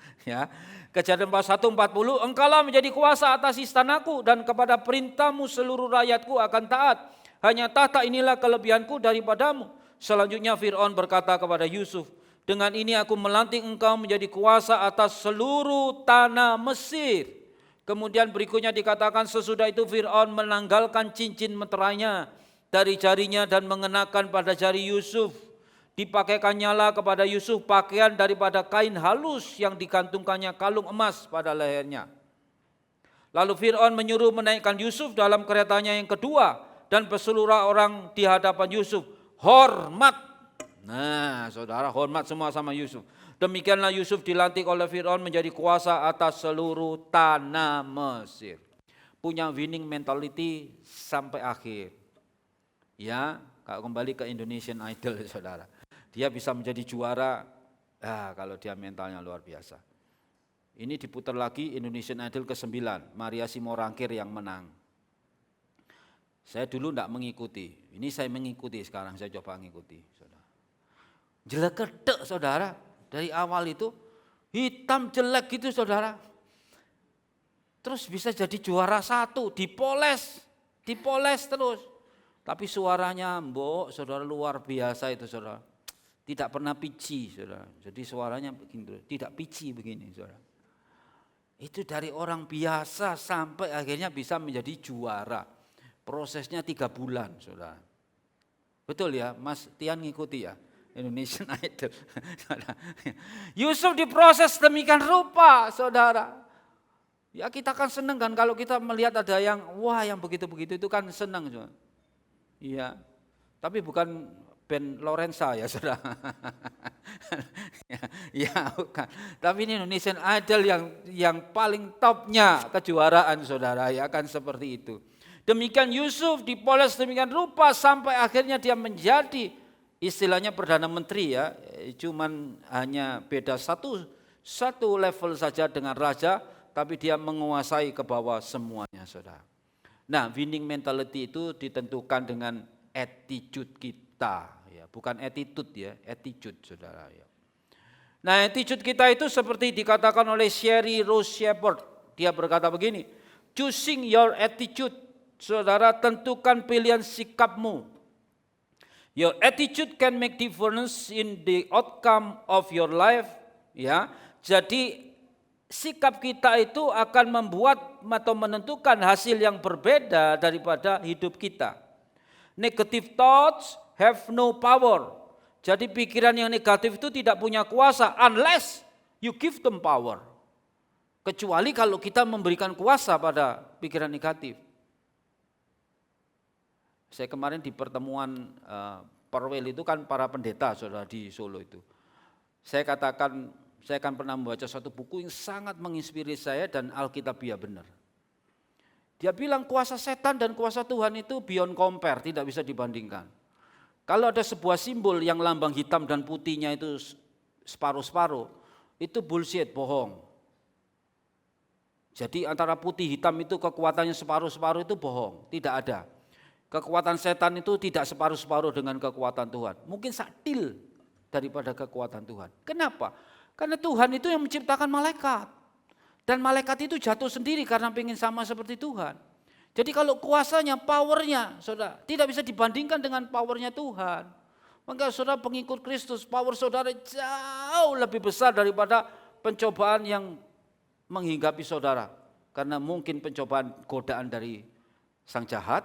Kejadian 41:40, engkaulah menjadi kuasa atas istanaku dan kepada perintahmu seluruh rakyatku akan taat. Hanya tahta inilah kelebihanku daripadamu. Selanjutnya Fir'aun berkata kepada Yusuf, dengan ini aku melantik engkau menjadi kuasa atas seluruh tanah Mesir. Kemudian berikutnya dikatakan sesudah itu Fir'aun menanggalkan cincin meterainya dari jarinya dan mengenakan pada jari Yusuf. Dipakaikannya lah kepada Yusuf pakaian daripada kain halus yang digantungkannya kalung emas pada lehernya. Lalu Fir'aun menyuruh menaikkan Yusuf dalam keretanya yang kedua dan berseluruh orang di hadapan Yusuf. Hormat. Nah, saudara, hormat semua sama Yusuf. Demikianlah Yusuf dilantik oleh Fir'aun menjadi kuasa atas seluruh tanah Mesir. Punya winning mentality sampai akhir. Kalau kembali ke Indonesian Idol, saudara. Dia bisa menjadi juara kalau dia mentalnya luar biasa. Ini diputar lagi Indonesian Idol ke-9, Maria Simorangkir yang menang. Saya dulu tidak mengikuti, ini saya mengikuti sekarang, saya coba mengikuti. Jelekedek saudara, dari awal itu hitam jelek gitu saudara. Terus bisa jadi juara 1, dipoles terus. Tapi suaranya mbok saudara luar biasa itu saudara. Tidak pernah pitchy saudara. Jadi suaranya begini, tidak pitchy begini saudara. Itu dari orang biasa sampai akhirnya bisa menjadi juara. Prosesnya 3 bulan saudara. Betul ya, Mas Tian ngikuti ya, Indonesian Idol. Yusuf diproses demikian rupa saudara. Ya kita kan senang kan kalau kita melihat ada yang wah yang begitu-begitu itu kan senang saudara. Iya, tapi bukan band Lorenza ya saudara. ya bukan. Tapi ini Indonesian Idol yang paling topnya kejuaraan saudara ya kan seperti itu. Demikian Yusuf dipoles demikian rupa sampai akhirnya dia menjadi istilahnya Perdana Menteri ya. Cuman hanya beda satu level saja dengan raja, tapi dia menguasai ke bawah semuanya saudara. Nah, winning mentality itu ditentukan dengan attitude kita, ya, bukan attitude ya, attitude saudara. Ya. Nah, attitude kita itu seperti dikatakan oleh Sherry Rose Shepherd. Dia berkata begini, choosing your attitude, saudara tentukan pilihan sikapmu. Your attitude can make difference in the outcome of your life. Ya, jadi sikap kita itu akan membuat atau menentukan hasil yang berbeda daripada hidup kita. Negative thoughts have no power. Jadi pikiran yang negatif itu tidak punya kuasa unless you give them power. Kecuali kalau kita memberikan kuasa pada pikiran negatif. Saya kemarin di pertemuan Perwel itu kan para pendeta saudara di Solo itu. Saya akan pernah membaca satu buku yang sangat menginspirasi saya dan Alkitabiah benar. Dia bilang kuasa setan dan kuasa Tuhan itu beyond compare, tidak bisa dibandingkan. Kalau ada sebuah simbol yang lambang hitam dan putihnya itu separuh-separuh, itu bullshit, bohong. Jadi antara putih hitam itu kekuatannya separuh-separuh itu bohong, tidak ada. Kekuatan setan itu tidak separuh-separuh dengan kekuatan Tuhan. Mungkin satil daripada kekuatan Tuhan. Kenapa? Karena Tuhan itu yang menciptakan malaikat. Dan malaikat itu jatuh sendiri karena ingin sama seperti Tuhan. Jadi kalau kuasanya, powernya, saudara, tidak bisa dibandingkan dengan powernya Tuhan. Maka saudara pengikut Kristus, power saudara jauh lebih besar daripada pencobaan yang menghinggapi saudara. Karena mungkin pencobaan godaan dari sang jahat,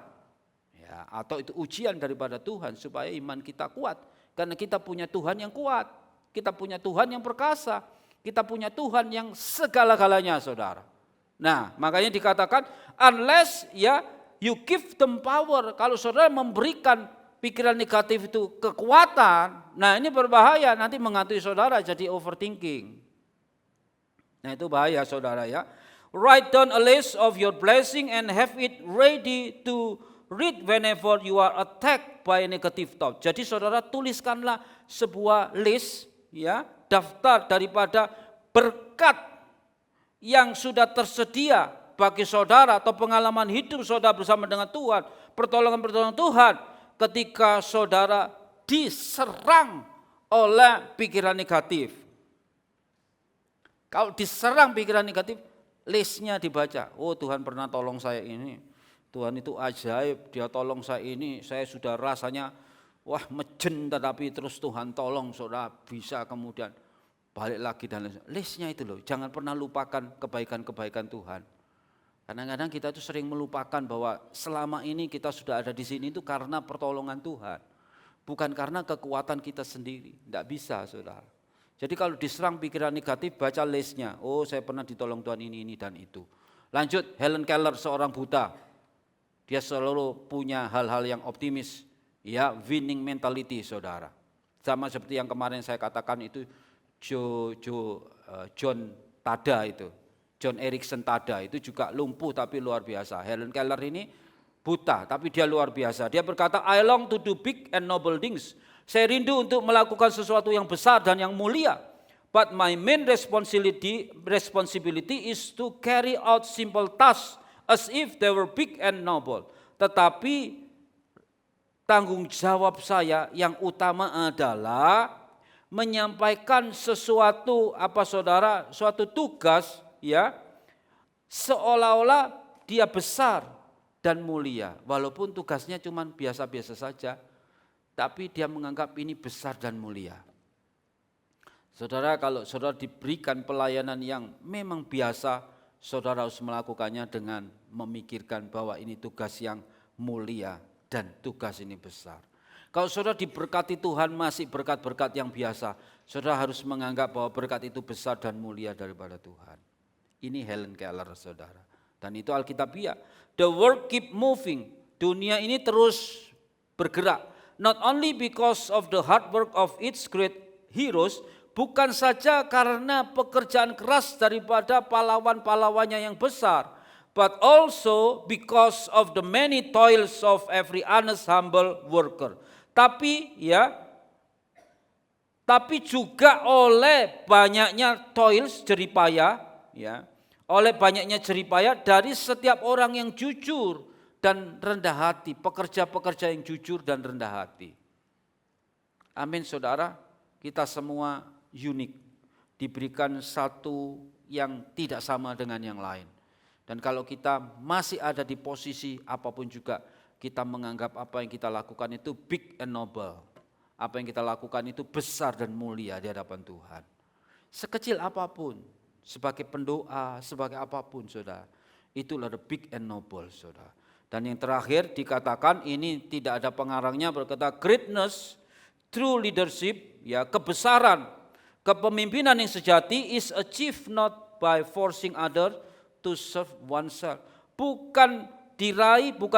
ya, atau itu ujian daripada Tuhan supaya iman kita kuat. Karena kita punya Tuhan yang kuat. Kita punya Tuhan yang perkasa, kita punya Tuhan yang segala-galanya saudara. Nah makanya dikatakan unless ya you give them power, kalau saudara memberikan pikiran negatif itu kekuatan, nah ini berbahaya, nanti menghantui saudara jadi overthinking. Nah itu bahaya saudara ya. Write down a list of your blessing and have it ready to read whenever you are attacked by negative thought. Jadi saudara tuliskanlah sebuah list, ya, daftar daripada berkat yang sudah tersedia bagi saudara atau pengalaman hidup saudara bersama dengan Tuhan, pertolongan-pertolongan Tuhan ketika saudara diserang oleh pikiran negatif. Kalau diserang pikiran negatif, listnya dibaca. Oh Tuhan pernah tolong saya ini, Tuhan itu ajaib, dia tolong saya ini, saya sudah rasanya wah mejen, tetapi terus Tuhan tolong saudara bisa kemudian balik lagi dan lain-lain. Listnya itu loh, jangan pernah lupakan kebaikan-kebaikan Tuhan. Kadang-kadang kita itu sering melupakan bahwa selama ini kita sudah ada di sini itu karena pertolongan Tuhan. Bukan karena kekuatan kita sendiri, tidak bisa saudara. Jadi kalau diserang pikiran negatif, baca listnya. Oh saya pernah ditolong Tuhan ini dan itu. Lanjut, Helen Keller seorang buta. Dia selalu punya hal-hal yang optimis. Ya, winning mentality saudara. Sama seperti yang kemarin saya katakan itu John Tada itu. John Erickson Tada itu juga lumpuh tapi luar biasa. Helen Keller ini buta tapi dia luar biasa. Dia berkata, I long to do big and noble things. Saya rindu untuk melakukan sesuatu yang besar dan yang mulia. But my main responsibility is to carry out simple tasks as if they were big and noble. Tetapi tanggung jawab saya yang utama adalah menyampaikan sesuatu saudara, suatu tugas ya, seolah-olah dia besar dan mulia, walaupun tugasnya cuma biasa-biasa saja, tapi dia menganggap ini besar dan mulia. Saudara, kalau saudara diberikan pelayanan yang memang biasa, saudara harus melakukannya dengan memikirkan bahwa ini tugas yang mulia dan tugas ini besar. Kalau saudara diberkati Tuhan masih berkat-berkat yang biasa, saudara harus menganggap bahwa berkat itu besar dan mulia daripada Tuhan. Ini Helen Keller, saudara. Dan itu Alkitabiah. The world keep moving. Dunia ini terus bergerak. Not only because of the hard work of its great heroes, bukan saja karena pekerjaan keras daripada pahlawan-pahlawannya yang besar, but also because of the many toils of every honest humble worker. Tapi juga oleh banyaknya toils, jeripaya, ya, oleh banyaknya jeripaya dari setiap orang yang jujur dan rendah hati, pekerja-pekerja yang jujur dan rendah hati. Amin, saudara. Kita semua unik, diberikan satu yang tidak sama dengan yang lain. Dan kalau kita masih ada di posisi apapun juga, kita menganggap apa yang kita lakukan itu big and noble. Apa yang kita lakukan itu besar dan mulia di hadapan Tuhan. Sekecil apapun, sebagai pendoa, sebagai apapun, saudara. Itulah the big and noble, saudara. Dan yang terakhir dikatakan, ini tidak ada pengarangnya, berkata greatness, true leadership, ya, kebesaran, kepemimpinan yang sejati is achieved not by forcing others to serve oneself. Bukan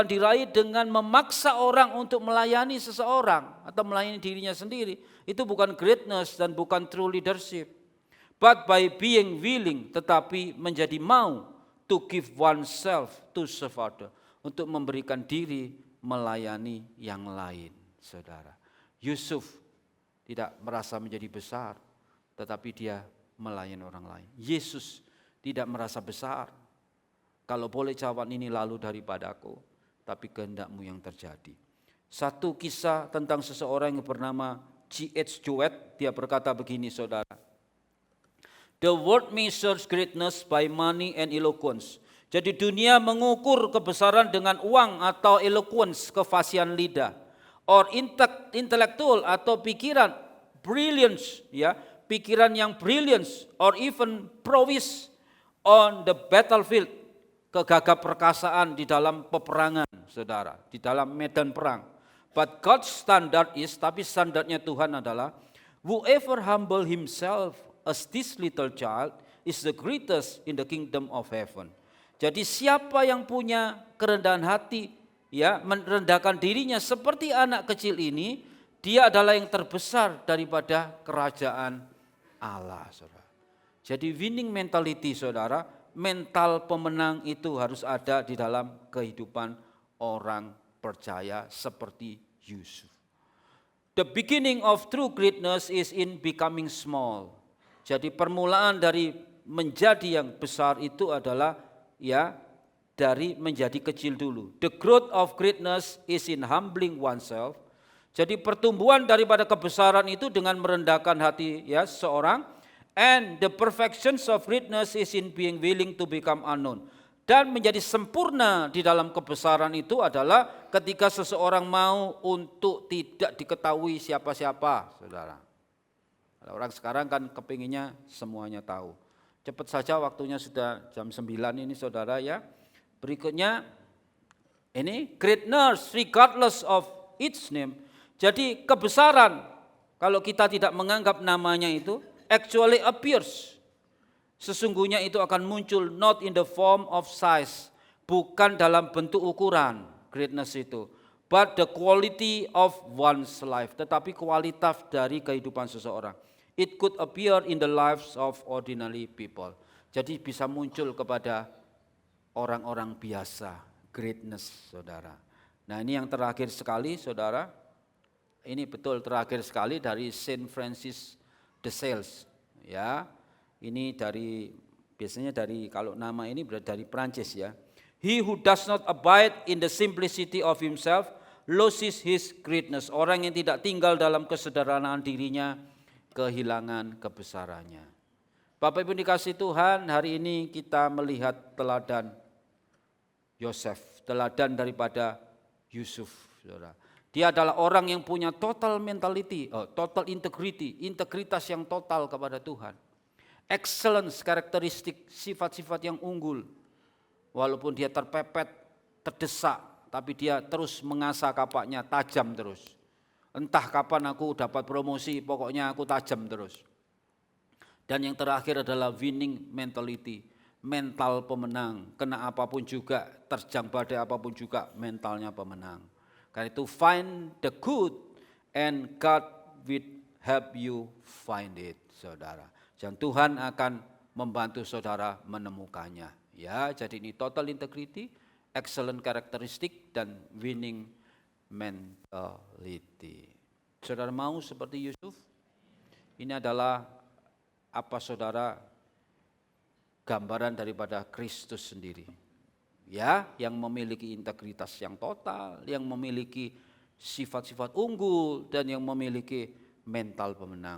diraih dengan memaksa orang untuk melayani seseorang atau melayani dirinya sendiri. Itu bukan greatness dan bukan true leadership. But by being willing, tetapi menjadi mau to give oneself to serve others, untuk memberikan diri melayani yang lain, saudara. Yusuf tidak merasa menjadi besar, tetapi dia melayani orang lain. Yesus tidak merasa besar. Kalau boleh cawan ini lalu daripadaku, tapi kehendakmu yang terjadi. Satu kisah tentang seseorang yang bernama G.H. Jowett, dia berkata begini, saudara. The world measures greatness by money and eloquence. Jadi dunia mengukur kebesaran dengan uang atau eloquence, kefasihan lidah. Or intellectual atau pikiran, brilliance, ya, pikiran yang brilliance, or even prowess on the battlefield, kegagah perkasaan di dalam peperangan, saudara, di dalam medan perang. But God's standard is, tapi standarnya Tuhan adalah, whoever humble himself as this little child is the greatest in the kingdom of heaven. Jadi siapa yang punya kerendahan hati, ya, merendahkan dirinya seperti anak kecil ini, dia adalah yang terbesar daripada kerajaan Allah, saudara. Jadi winning mentality, saudara, mental pemenang itu harus ada di dalam kehidupan orang percaya seperti Yusuf. The beginning of true greatness is in becoming small. Jadi permulaan dari menjadi yang besar itu adalah, ya, dari menjadi kecil dulu. The growth of greatness is in humbling oneself. Jadi pertumbuhan daripada kebesaran itu dengan merendahkan hati, ya, seorang. And the perfections of greatness is in being willing to become unknown. Dan menjadi sempurna di dalam kebesaran itu adalah ketika seseorang mau untuk tidak diketahui siapa-siapa, saudara. Orang sekarang kan kepinginnya semuanya tahu. Cepat saja, waktunya sudah jam 9 ini, saudara, ya. Berikutnya ini greatness regardless of its name. Jadi kebesaran kalau kita tidak menganggap namanya itu actually appears. Sesungguhnya itu akan muncul not in the form of size, bukan dalam bentuk ukuran greatness itu, but the quality of one's life, tetapi kualitas dari kehidupan seseorang. It could appear in the lives of ordinary people. Jadi bisa muncul kepada orang-orang biasa, greatness, saudara. Nah, ini yang terakhir sekali, saudara. Ini betul terakhir sekali dari Saint Francis de Sales. Ya, ini biasanya dari, kalau nama ini berarti dari Prancis, ya. He who does not abide in the simplicity of himself loses his greatness. Orang yang tidak tinggal dalam kesederhanaan dirinya kehilangan kebesarannya. Bapak Ibu dikasih Tuhan, hari ini kita melihat teladan Yosef, teladan daripada Yusuf, saudara. Dia adalah orang yang punya total mentality, total integrity, integritas yang total kepada Tuhan. Excellence, karakteristik, sifat-sifat yang unggul. Walaupun dia terpepet, terdesak, tapi dia terus mengasah kapaknya, tajam terus. Entah kapan aku dapat promosi, pokoknya aku tajam terus. Dan yang terakhir adalah winning mentality, mental pemenang. Kena apapun juga, terjang badai apapun juga, mentalnya pemenang. Karena itu find the good and God will help you find it, saudara. Dan Tuhan akan membantu saudara menemukannya. Ya, jadi ini total integrity, excellent karakteristik, dan winning mentality. Saudara mau seperti Yusuf? Ini adalah apa saudara gambaran daripada Kristus sendiri. Ya, yang memiliki integritas yang total, yang memiliki sifat-sifat unggul, dan yang memiliki mental pemenang.